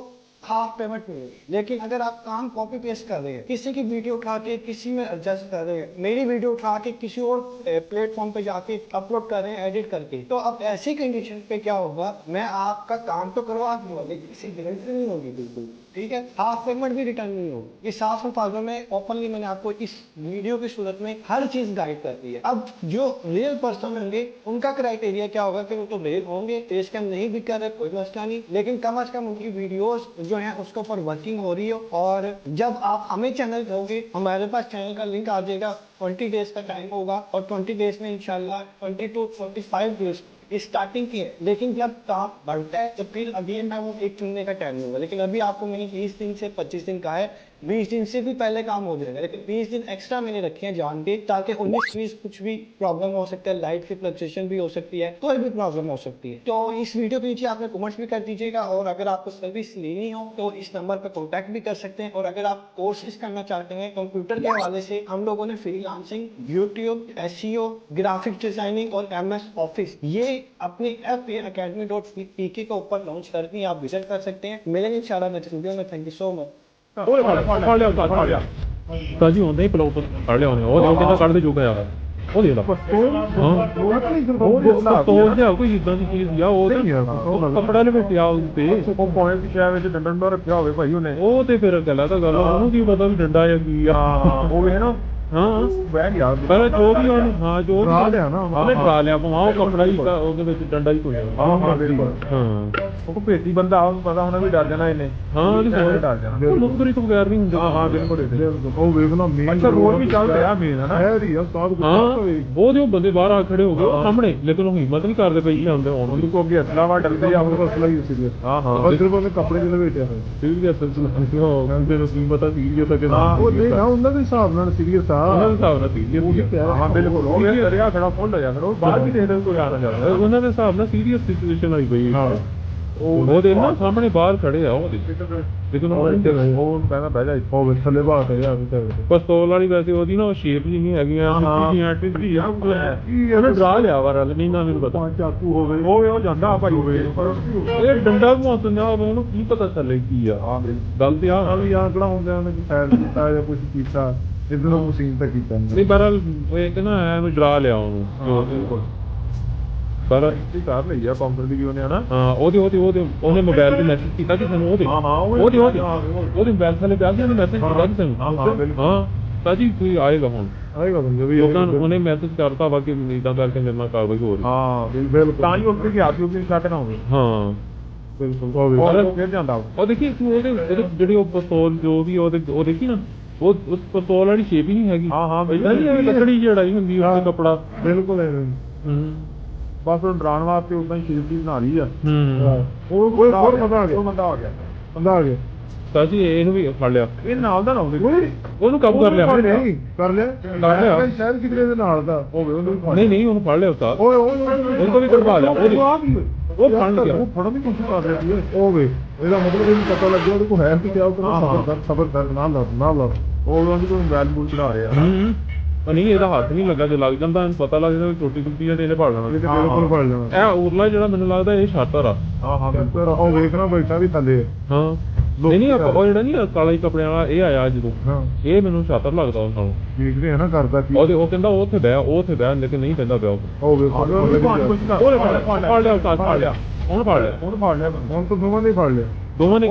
S2: हाफ पेमेंट मिलेगी। लेकिन अगर आप काम कॉपी पेस्ट कर रहे हैं, किसी की वीडियो उठा के किसी में एडजस्ट कर रहे हैं, मेरी वीडियो उठा के किसी और प्लेटफॉर्म पे जाके अपलोड कर रहे हैं एडिट करके, तो अब ऐसी कंडीशन पे क्या होगा, मैं आपका काम तो करवा दूंगा लेकिन किसी गारंटी नहीं होगी बिल्कुल, ठीक है। हाफ पेमेंट भी रिटर्न नहीं होगी। ये साफ अल्फाजों में ओपनली मैंने आपको इस वीडियो की सूरत में हर चीज गाइड कर दी है। अब जो रियल पर्सन होंगे उनका क्राइटेरिया क्या होगा कि वो तो रियल होंगे, फेस कैम नहीं भी कर रहे, कोई मसला नहीं, लेकिन कम अज कम उनकी वीडियोस जो है उसके ऊपर वर्किंग हो रही हो। और जब आप हमें चैनल दोगे, हमारे पास चैनल का लिंक आ जाएगा, 20 डेज का टाइम होगा और 20 डेज में इंशाल्लाह 20 to 45 डेज स्टार्टिंग की है। लेकिन जब काम बढ़ता है तो फिर अगेन मैं वो एक महीने का टाइम होगा। लेकिन अभी आपको मैंने 20 दिन से 25 दिन का है, 20 दिन से भी पहले काम हो जाएगा, लेकिन 20 दिन एक्स्ट्रा मैंने रखे हैं जान के, ताकि 19-20 कुछ भी प्रॉब्लम हो सकता है, लाइट की फ्लक्चुएशन भी हो सकती है, कोई भी प्रॉब्लम हो सकती है। तो इस वीडियो के नीचे आपने कमेंट्स भी कर दीजिएगा। और अगर आपको सर्विस लेनी हो तो इस नंबर पर कॉन्टैक्ट भी कर सकते हैं। और अगर आप कोर्सेज करना चाहते हैं कंप्यूटर के हवाले से, हम लोगों ने freelancing, YouTube, SEO, graphics designing और MS ऑफिस ये अपनी FAacademy.pk के ऊपर लॉन्च कर दी, आप विजिट कर सकते हैं। मिलेंगे इंशाल्लाह नेक्स्ट वीडियो में। Thank you so much.
S15: ਤਾਜੀ ਹੁੰਦਾ ਹੀ ਪਲਾਉ ਫੜ ਲਿਆ ਉਹਨੇ, ਉਹ ਕਹਿੰਦਾ ਕੱਢ ਦੇ ਜੋਗਾ ਯਾਰ, ਉਹ ਦੇ ਲਾ ਹਾਂ ਉਹ ਜਿਹਾ ਕੋਈ ਇਦਾਂ ਦੀ ਚੀਜ਼ ਆ, ਉਹ ਕੱਪੜਾ ਲਪੇਟਿਆ ਉੱਤੇ, ਉਹ ਪੁਆਇੰਟ ਸ਼ਾਇਦ ਵਿੱਚ ਡੰਡਾ ਡੰਡਾ ਰੱਖਿਆ ਹੋਵੇ ਭਾਈ ਉਹਨੇ, ਉਹ ਤੇ ਫਿਰ ਗੱਲਾਂ ਤਾਂ ਗੱਲ, ਉਹਨੂੰ ਕੀ ਪਤਾ ਵੀ ਡੰਡਾ ਜਾਂ ਕੀ ਆ ਹੋਵੇ ਨਾ। ਹਾਂ ਬਹਿ ਗਿਆ ਪਰ ਜੋ ਵੀ ਉਹਨੂੰ, ਹਾਂ ਜੋ ਟਰਾ ਲਿਆ ਨਾ ਉਹਨੇ, ਟਰਾ ਲਿਆ ਭਾਵੇਂ ਉਹ ਕੱਪੜਾ ਹੀ ਉਹਦੇ ਵਿੱਚ ਡੰਡਾ ਹੀ ਕੋਈ, ਹਾਂ ਹਾਂ ਬਿਲਕੁਲ, ਹਾਂ ਉਹ ਭੇਤੀ ਬੰਦਾ, ਉਹਨੂੰ ਪਤਾ ਹੋਣਾ ਵੀ ਡਰ ਜਾਣਾ ਇਹਨੇ, ਹਾਂ ਉਹਦੀ ਸੋਚ ਡਰ ਜਾਣਾ, ਮੁਖਬਰੀ ਤੋਂ ਬਗੈਰ ਨਹੀਂ ਹੁੰਦਾ। ਹਾਂ ਬਿਲਕੁਲ ਉਹ ਵੇਖ ਲਾ ਮੇਨ, ਅੱਛਾ ਰੋਡ ਵੀ ਚੱਲ ਰਿਹਾ ਮੇਨ ਹੈ ਨਾ, ਹੈ ਰਹੀ ਆ ਉਸਤਾਦ ਕੁਝ, ਉਹ ਜੋ ਬੰਦੇ ਬਾਹਰ ਆ ਖੜੇ ਹੋ ਗਏ ਸਾਹਮਣੇ, ਲੇਕਿਨ ਉਹ ਹਿੰਮਤ ਨਹੀਂ ਕਰਦੇ ਪਈ ਆਉਂਦੇ ਆਉਣ, ਉਹਨੂੰ ਕੋ ਅੱਗੇ ਅਸਲਾ ਵਾ ਡਰਦੇ ਆ, ਉਹਨੂੰ ਅਸਲਾ ਹੀ ਸੀ। ਹਾਂ ਹਾਂ ਉਹ ਸਿਰਫ ਉਹਨੇ ਕੱਪੜੇ ਜਿਹੇ ਲਪੇਟਿਆ ਹੋਇਆ, ਸੀਰੀਅਸ ਹੋ ਕਹਿੰਦੇ ਨੂੰ ਕੀ ਪਤਾ ਸੀਰੀਅਸ ਹੈ ਕਿ ਨਾ, ਉਹ ਨਹੀਂ ਨਾ ਉਹਨਾਂ ਦੇ ਹਿਸਾਬ ਨਾਲ ਸੀਰੀਅਸ ਆ, ਉਹਨਾਂ ਦੇ ਹਿਸਾਬ ਨਾਲ ਸੀਰੀਅਸ, ਹਾਂ ਬਿਲਕੁਲ ਉਹ ਦਰਿਆ ਖੜਾ ਫੁੱਲ ਹੋ ਜਾਂਦਾ, ਉਹ ਬਾਹਰ ਵੀ ਦੇਖਦੇ ਕੋਈ ਆ ਨਾ ਜਾਂਦਾ, ਉਹਨਾਂ ਦੇ ਹਿਸਾਬ ਨਾਲ ਸੀਰੀਅਸ ਸਿਚੁਏਸ਼ਨ ਆਈ ਪਈ। ਉਹ ਦੇ ਨਾ ਸਾਹਮਣੇ ਬਾਹਰ ਖੜੇ ਆ, ਉਹ ਲੇਕਿਨ ਉਹ ਕਹਿੰਦਾ ਬਹਿ ਜਾ, ਉਹ ਥੱਲੇ ਬਾਹਰ ਖੜਿਆ ਪਿਸਤੌਲ ਵਾਲੀ, ਵੈਸੇ ਉਹਦੀ ਨਾ ਉਹ ਸ਼ੇਪ ਜੀ ਨਹੀਂ ਹੈਗੀਆਂ, ਉਹਨੇ ਡਰਾ ਲਿਆ ਵਾ ਰਲ ਨਹੀਂ ਨਾ, ਮੈਨੂੰ ਪਤਾ ਚਾਕੂ ਹੋਵੇ ਉਹ ਜਾਂਦਾ ਭਾਈ ਹੋਵੇ, ਇਹ ਡੰਡਾ ਘੁਮਾਉਂਦੇ ਨੇ, ਉਹਨੂੰ ਕੀ ਪਤਾ ਚੱਲੇ ਕੀ ਆ ਗੱਲ ਤੇ ਆ ਵੀ ਆ ਕਿਹੜਾ ਹੁੰਦਾ ਉਹਨੇ ਫੈਲ ਕੀਤਾ ਜਾਂ ਕੁਛ ਕੀਤਾ, ਇਧਰੋਂ ਮਸ਼ੀਨ ਤਾਂ ਕੀਤਾ ਨਹੀਂ, ਬਹਰਹਾਲ ਇਹ ਕਹਿੰਦਾ ਐਵੇਂ ਡਰਾ ਲਿਆ ਉਹਨੂੰ, ਪਰ ਕਰ ਲਈ ਆ ਕੰਪਨੀ ਦੀ ਉਹਨੇ ਹਨਾ, ਹਾਂ ਉਹਦੇ ਮੋਬਾਈਲ ਤੇ ਮੈਸੇਜ ਕੀਤਾ ਕਿਸੇ ਨੂੰ, ਉਹਦੇ ਮੋਬਾਈਲ ਥੱਲੇ ਪਿਆ ਸੀ, ਉਹਨੇ ਮੈਸੇਜ ਕੀਤਾ ਕਿਸੇ ਨੂੰ, ਹਾਂ ਤਾਂ ਜੀ ਕੋਈ ਆਏਗਾ ਹੁਣ, ਆਏਗਾ ਬੰਦਾ ਵੀ, ਉਹਨੇ ਮੈਸੇਜ ਕਰਤਾ ਵਾ ਕਿ ਇਦਾਂ ਕਰਕੇ ਮੇਰੇ ਨਾਲ ਕਾਰਵਾਈ ਹੋ ਰਹੀ, ਹਾਂ ਬਿਲਕੁਲ, ਤਾਂ ਹੀ ਉੱਥੇ ਗਿਆ ਸੀ ਉਹ ਛੱਡ ਨਾ ਹੋਵੇ, ਹਾਂ ਬਿਲਕੁਲ ਫਿਰ ਜਾਂਦਾ ਉਹ ਦੇਖੀ ਉਹਦੇ ਜਿਹੜੀ ਉਹ ਪਿਸਤੌਲ ਜੋ ਵੀ ਉਹ ਦੇਖੀ ਨਾ, ਉਹ ਉਸ ਪਿਸਤੌਲ ਵਾਲੀ ਸ਼ੇਪ ਹੀ ਨਹੀਂ ਹੈਗੀ, ਹਾਂ ਹਾਂ ਲੱਕੜੀ ਜੜਾਈ ਹੁੰਦੀ ਉਹਦਾ ਕੱਪੜਾ, ਬਿਲਕੁਲ ਬਸ ਉਹ ਡਰਾਉਣ ਵਾਸਤੇ ਉਦਾਂ ਹੀ ਸ਼ੇਪ ਦੀ ਬਣਾ ਲਈ ਆ। ਉਹ ਬੰਦਾ ਆ ਗਿਆ ਤਾਂ ਜੀ ਇਹਨੂੰ ਵੀ ਫੜ ਲਿਆ, ਇਹ ਨਾਲ ਦਾ ਨਾ ਹੋਵੇ, ਉਹਨੂੰ ਕਾਬੂ ਕਰ ਲਿਆ, ਨਹੀਂ ਕਰ ਲਿਆ ਸ਼ਾਇਦ ਕਿਧਰੇ ਦੇ ਨਾਲ ਦਾ ਹੋਵੇ, ਉਹਨੂੰ ਨਹੀਂ ਉਹਨੂੰ ਫੜ ਲਿਆ ਉਸਤਾਦ, ਉਹਨੂੰ ਵੀ ਕਢਵਾ ਲਿਆ, ਉਹ ਫੜਨ ਗਿਆ, ਉਹ ਫੜਨ ਦੀ ਕੋਸ਼ਿਸ਼ ਕਰ ਰਿਹਾ ਸੀ, ਉਹ ਵੇ ਇਹਦਾ ਮਤਲਬ ਇਹਨੂੰ ਪਤਾ ਲੱਗਿਆ ਉਹਦੇ ਕੋਲ ਹੈ ਕਿ ਉਹ ਸਬਰ ਕਰ ਨਾ ਲਾ ਉਹ ਉਹਦੀ ਕੋਈ ਮੋਬਾਈਲ ਮੂਲ ਚੜਾ ਰਿਹਾ, ਨਹੀਂ ਇਹਦਾ ਹੱਥ ਨਹੀਂ ਲੱਗਾ, ਜੇ ਲੱਗ ਜਾਂਦਾ ਇਹਨੂੰ ਪਤਾ ਲੱਗ ਜਾਂਦਾ ਛੋਟੀ ਕੁੱਤੀ ਆ ਤੇ ਇਹਨੇ ਫੜ ਲੈਣਾ, ਬਿਲਕੁਲ ਫੜ ਲੈਣਾ। ਇਹ ਉਰਲਾ ਜਿਹੜਾ ਮੈਨੂੰ ਲੱਗਦਾ ਇਹ ਛਾਤਰ ਆ, ਹਾਂ ਉਹ ਵੇਖਣਾ ਬੈਠਾ ਵੀ ਥੱਲੇ, ਹਾਂ ਨਹੀਂ ਉਹ ਜਿਹੜਾ ਨਹੀਂ ਕਾਲੇ ਕੱਪੜਿਆਂ ਵਾਲਾ ਇਹ ਆਇਆ ਜਦੋਂ, ਇਹ ਮੈਨੂੰ ਛਾਤਰ ਲੱਗਦਾ ਉਹਨਾਂ ਨੂੰ, ਦੇਖਦੇ ਆ ਨਾ ਕਰਦਾ ਕੀ, ਉਹ ਕਹਿੰਦਾ ਉਹ ਉੱਥੇ ਬਹਿ ਲੇਕਿਨ ਨਹੀਂ ਕਹਿੰਦਾ ਪਿਆ, ਉਹ ਫੜ ਲਿਆ
S10: कौन फाड़ लिया कौन तो दोनों ने फाड़ लिया दोनों ने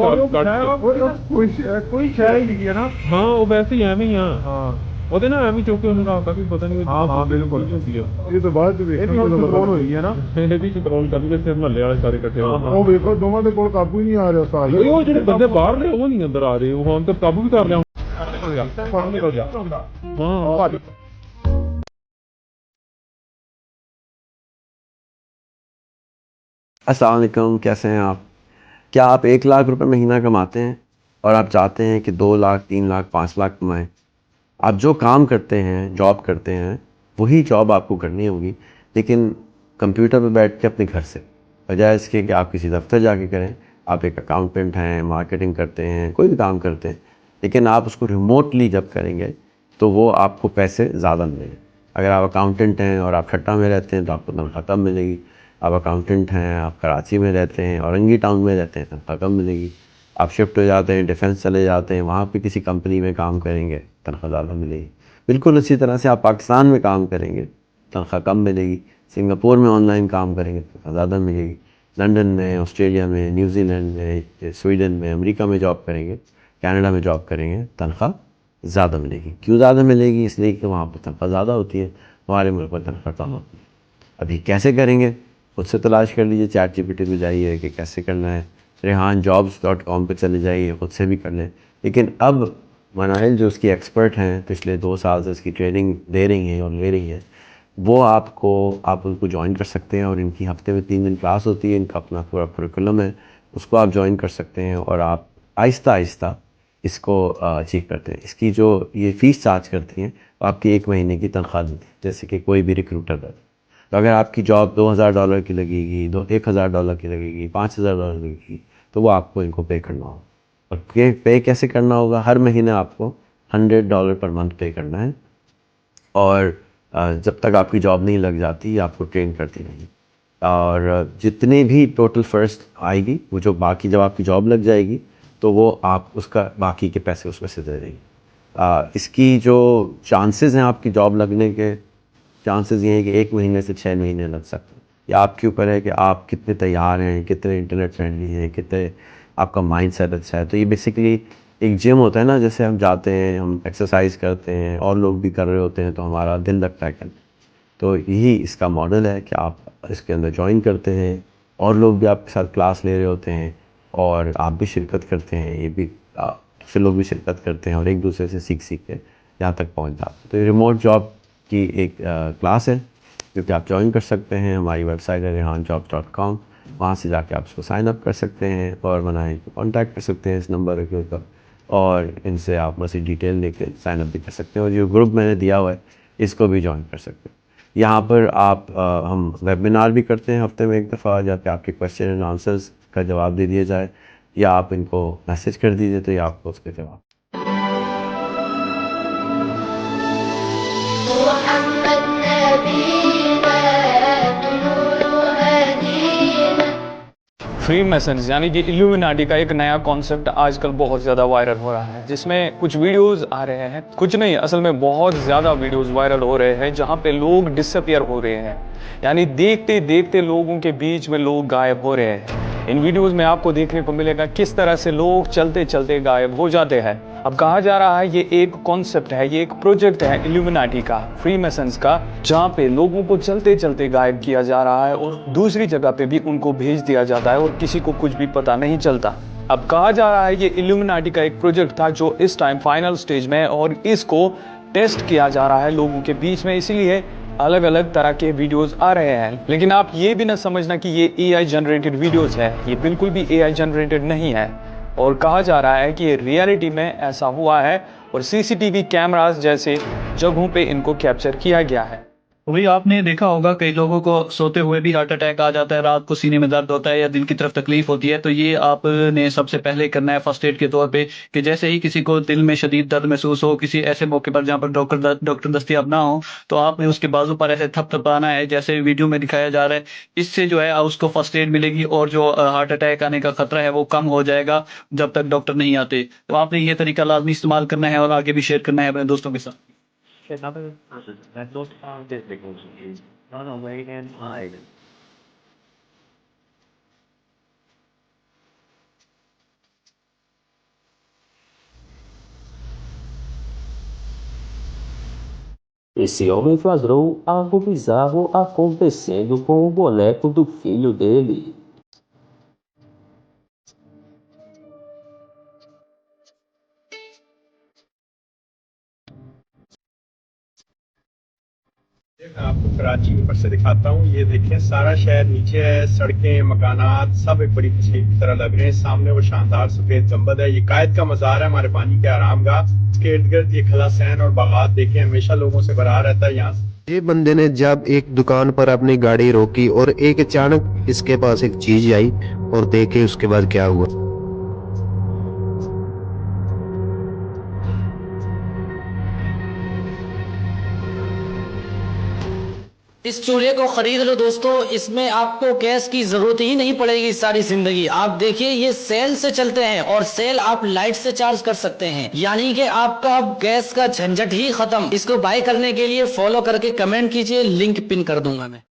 S10: कोई शहर ही नहीं ना हाँ वो वैसे ही एवं ही हाँ ਉਹਦੇ ਨਾ ਐਵੇਂ ਚੁੱਕ ਕੇ ਉਹਨੂੰ ਕਹਾ ਕਿ ਪਤਾ ਨਹੀਂ ਹਾਂ ਬਿਲਕੁਲ ਇਹ ਤਾਂ ਬਾਅਦ ਵਿੱਚ ਕੰਟਰੋਲ ਹੋਈ ਹੈ ਨਾ ਇਹਦੀ ਕੰਟਰੋਲ ਕਰਦੇ ਤੇ ਮਹੱਲੇ ਵਾਲੇ ਸਾਰੇ ਇਕੱਠੇ ਉਹ ਵੇਖੋ ਦੋਵਾਂ ਦੇ ਕੋਲ ਕਾਬੂ ਹੀ ਨਹੀਂ ਆ ਰਿਹਾ ਸਾਲ ਉਹ ਜਿਹੜੇ ਬੰਦੇ ਬਾਹਰ ਨੇ ਉਹ ਨਹੀਂ ਅੰਦਰ ਆ ਰਹੇ ਉਹ ਹੁਣ ਤਾਂ ਕਾਬੂ ਵੀ ਕਰ ਲਿਆ ਹਾਂ ਭਾਜੀ
S4: अस्सलाम वालेकुम, कैसे हैं आप? क्या आप 1 लाख रुपए महीना कमाते हैं और आप चाहते हैं कि 2 लाख 3 लाख 5 लाख कमाएं? आप जो काम करते हैं, जॉब करते हैं, वही जॉब आपको करनी होगी, लेकिन कंप्यूटर पर बैठ के अपने घर से, बजाय इसके कि आप किसी दफ्तर जाके करें। आप एक अकाउंटेंट हैं, मार्केटिंग करते हैं, कोई भी काम करते हैं, लेकिन आप उसको रिमोटली जब करेंगे तो वो आपको पैसे ज़्यादा मिलेंगे। अगर आप अकाउंटेंट हैं और आप ठट्टा में रहते हैं तो आपको तनख्वाह कम मिलेगी। आप अकाउंटेंट हैं, आप कराची में रहते हैं, औरंगी टाउन में रहते हैं, तनख्वाह कम मिलेगी। आप शिफ्ट हो जाते हैं, डिफेंस चले जाते हैं, वहाँ पे किसी कंपनी में काम करेंगे, तनख्वाह ज़्यादा मिलेगी। बिल्कुल इसी तरह से आप पाकिस्तान में काम करेंगे, तनख्वाह कम मिलेगी। सिंगापुर में ऑनलाइन काम करेंगे, तनख्वाह ज़्यादा मिलेगी। लंदन में, ऑस्ट्रेलिया में, न्यूजीलैंड में, स्वीडन में, अमेरिका में जॉब करेंगे, कनाडा में जॉब करेंगे, तनख्वाह ज़्यादा मिलेगी। क्यों ज़्यादा मिलेगी? इसलिए कि वहाँ पर तनख्वाह ज़्यादा होती है, हमारे मुल्क में तनख्वाह कम होती है। अभी कैसे करेंगे? खुद से तलाश कर लीजिए, ChatGPT पे जाइए कि कैसे करना है, rehanjobs.com पे चले जाइए, खुद से भी कर लें। लेकिन अब मनाइल जो उसकी एक्सपर्ट हैं, पिछले 2 साल से इसकी ट्रेनिंग दे रही हैं और ले रही हैं, वो आप उनको ज्वाइन कर सकते हैं और इनकी हफ्ते में 3 दिन क्लास होती है, इनका अपना पूरा करिकुलम है, उसको आप ज्वाइन कर सकते हैं और आप आहिस्ता आहिस्ता इसको अचीव करते हैं। इसकी जो ये फ़ीस चार्ज करती हैं, आपकी 1 महीने की तनख्वाह देती है, जैसे कि कोई भी रिक्रूटर है। तो अगर आपकी जॉब $2000 की लगेगी, $1000 की लगेगी, $5000 लगेगी, तो वो आपको इनको पे करना होगा। और पे कैसे करना होगा? हर महीने आपको $100 पर मंथ पे करना है और जब तक आपकी जॉब नहीं लग जाती आपको ट्रेन करती रहेगी। और जितने भी टोटल फर्स्ट आएगी, वो जो बाकी जब आपकी जॉब लग जाएगी तो वो आप उसका बाकी के पैसे उसमें से दे देंगे। इसकी जो चांसेस हैं आपकी जॉब लगने के, चांसेस ये हैं कि 1 महीने से 6 महीने लग सकते हैं। या आपके ऊपर है कि आप कितने तैयार हैं, कितने इंटरनेट फ्रेंडली हैं, कितने आपका माइंड सेट अच्छा है। तो ये बेसिकली एक जिम होता है ना, जैसे हम जाते हैं, हम एक्सरसाइज करते हैं और लोग भी कर रहे होते हैं तो हमारा दिल लगता है करने। तो यही इसका मॉडल है कि आप इसके अंदर ज्वाइन करते हैं और लोग भी आपके साथ क्लास ले रहे होते हैं और आप भी शिरकत करते हैं, ये भी फिर लोग भी शिरकत करते हैं और एक दूसरे से सीख के यहाँ तक पहुँच जाते हैं। तो ये रिमोट जॉब की एक क्लास है जो कि आप ज्वाइन कर सकते हैं। हमारी वेबसाइट है rehanjobs.com, वहाँ से जाके आप इसको साइन अप कर सकते हैं और मनाइल को कॉन्टैक्ट कर सकते हैं इस नंबर के ऊपर और इनसे आप मज़ीद डिटेल लेके साइन अप भी कर सकते हैं और जो ग्रुप मैंने दिया हुआ है इसको भी ज्वाइन कर सकते हैं। यहाँ पर आप हम वेबिनार भी करते हैं हफ्ते में 1 दफ़ा, जहाँ पे आपके क्वेश्चन एंड आंसर्स का जवाब दे दिया जाए या आप इनको मैसेज कर दीजिए तो ये आपको उसके जवाब।
S6: फ्री मैसन्स यानी कि इल्यूमिनाटी का एक नया कॉन्सेप्ट आजकल बहुत ज़्यादा वायरल हो रहा है, जिसमें कुछ वीडियोस आ रहे हैं, कुछ नहीं असल में बहुत ज़्यादा वीडियोस वायरल हो रहे हैं जहां पे लोग डिसअपियर हो रहे हैं, यानी देखते देखते लोगों के बीच में लोग गायब हो रहे हैं। इन वीडियोस में आपको देखने को मिलेगा किस तरह से लोग चलते चलते गायब हो जाते हैं। अब कहा जा रहा है ये एक कॉन्सेप्ट है, ये एक प्रोजेक्ट है इल्यूमिनाटी का, फ्री मैसन्स का, जहाँ पे लोगों को चलते चलते गायब किया जा रहा है और दूसरी जगह पे भी उनको भेज दिया जाता है और किसी को कुछ भी पता नहीं चलता। अब कहा जा रहा है ये इल्यूमिनाटी का एक प्रोजेक्ट था जो इस टाइम फाइनल स्टेज में है और इसको टेस्ट किया जा रहा है लोगों के बीच में, इसीलिए अलग अलग तरह के वीडियोस आ रहे हैं। लेकिन आप ये भी ना समझना कि ये AI जनरेटेड वीडियोस है, ये बिल्कुल भी AI जनरेटेड नहीं है और कहा जा रहा है कि रियलिटी में ऐसा हुआ है और CCTV कैमरास जैसे जगहों पे इनको कैप्चर किया गया है।
S8: वही आपने देखा होगा कई लोगों को सोते हुए भी हार्ट अटैक आ जाता है, रात को सीने में दर्द होता है या दिल की तरफ तकलीफ होती है, तो ये आपने सबसे पहले करना है फर्स्ट एड के तौर पे कि जैसे ही किसी को दिल में शदीद दर्द महसूस हो, किसी ऐसे मौके पर जहाँ पर डॉक्टर दस्तयाब ना हो, तो आपने उसके बाजू पर ऐसे थपथपाना है जैसे वीडियो में दिखाया जा रहा है। इससे जो है उसको फर्स्ट एड मिलेगी और जो हार्ट अटैक आने का खतरा है वो कम हो जाएगा जब तक डॉक्टर नहीं आते। तो आपने ये तरीका लाजमी इस्तेमाल करना है और आगे भी शेयर करना है अपने दोस्तों के साथ।
S16: Another person that those found difficulties is not away and hide.
S26: Esse homem flagrou algo bizarro acontecendo com o boneco do filho dele.
S15: मैं आपको कराची ऊपर से दिखाता हूँ। ये देखिए सारा शहर नीचे है, सड़कें, मकानात सब एक बड़ी तस्वीर की तरह लग रहे हैं। सामने वो शानदार सफेद गुंबद है, ये कायद का मज़ार है हमारे पानी के आरामगाह। इसके इर्द गिर्द ये खलासैन और बागात देखें, हमेशा लोगों से भरा रहता है यहाँ।
S20: ये बंदे ने जब एक दुकान पर अपनी गाड़ी रोकी और एक अचानक इसके पास एक चीज आई और देखे उसके बाद क्या हुआ।
S17: इस चूल्हे को खरीद लो दोस्तों, इसमें आपको गैस की जरूरत ही नहीं पड़ेगी सारी जिंदगी। आप देखिए ये सेल से चलते हैं और सेल आप लाइट से चार्ज कर सकते हैं, यानी कि आपका अब गैस का झंझट ही खत्म। इसको बाय करने के लिए फॉलो करके कमेंट कीजिए, लिंक पिन कर दूंगा मैं।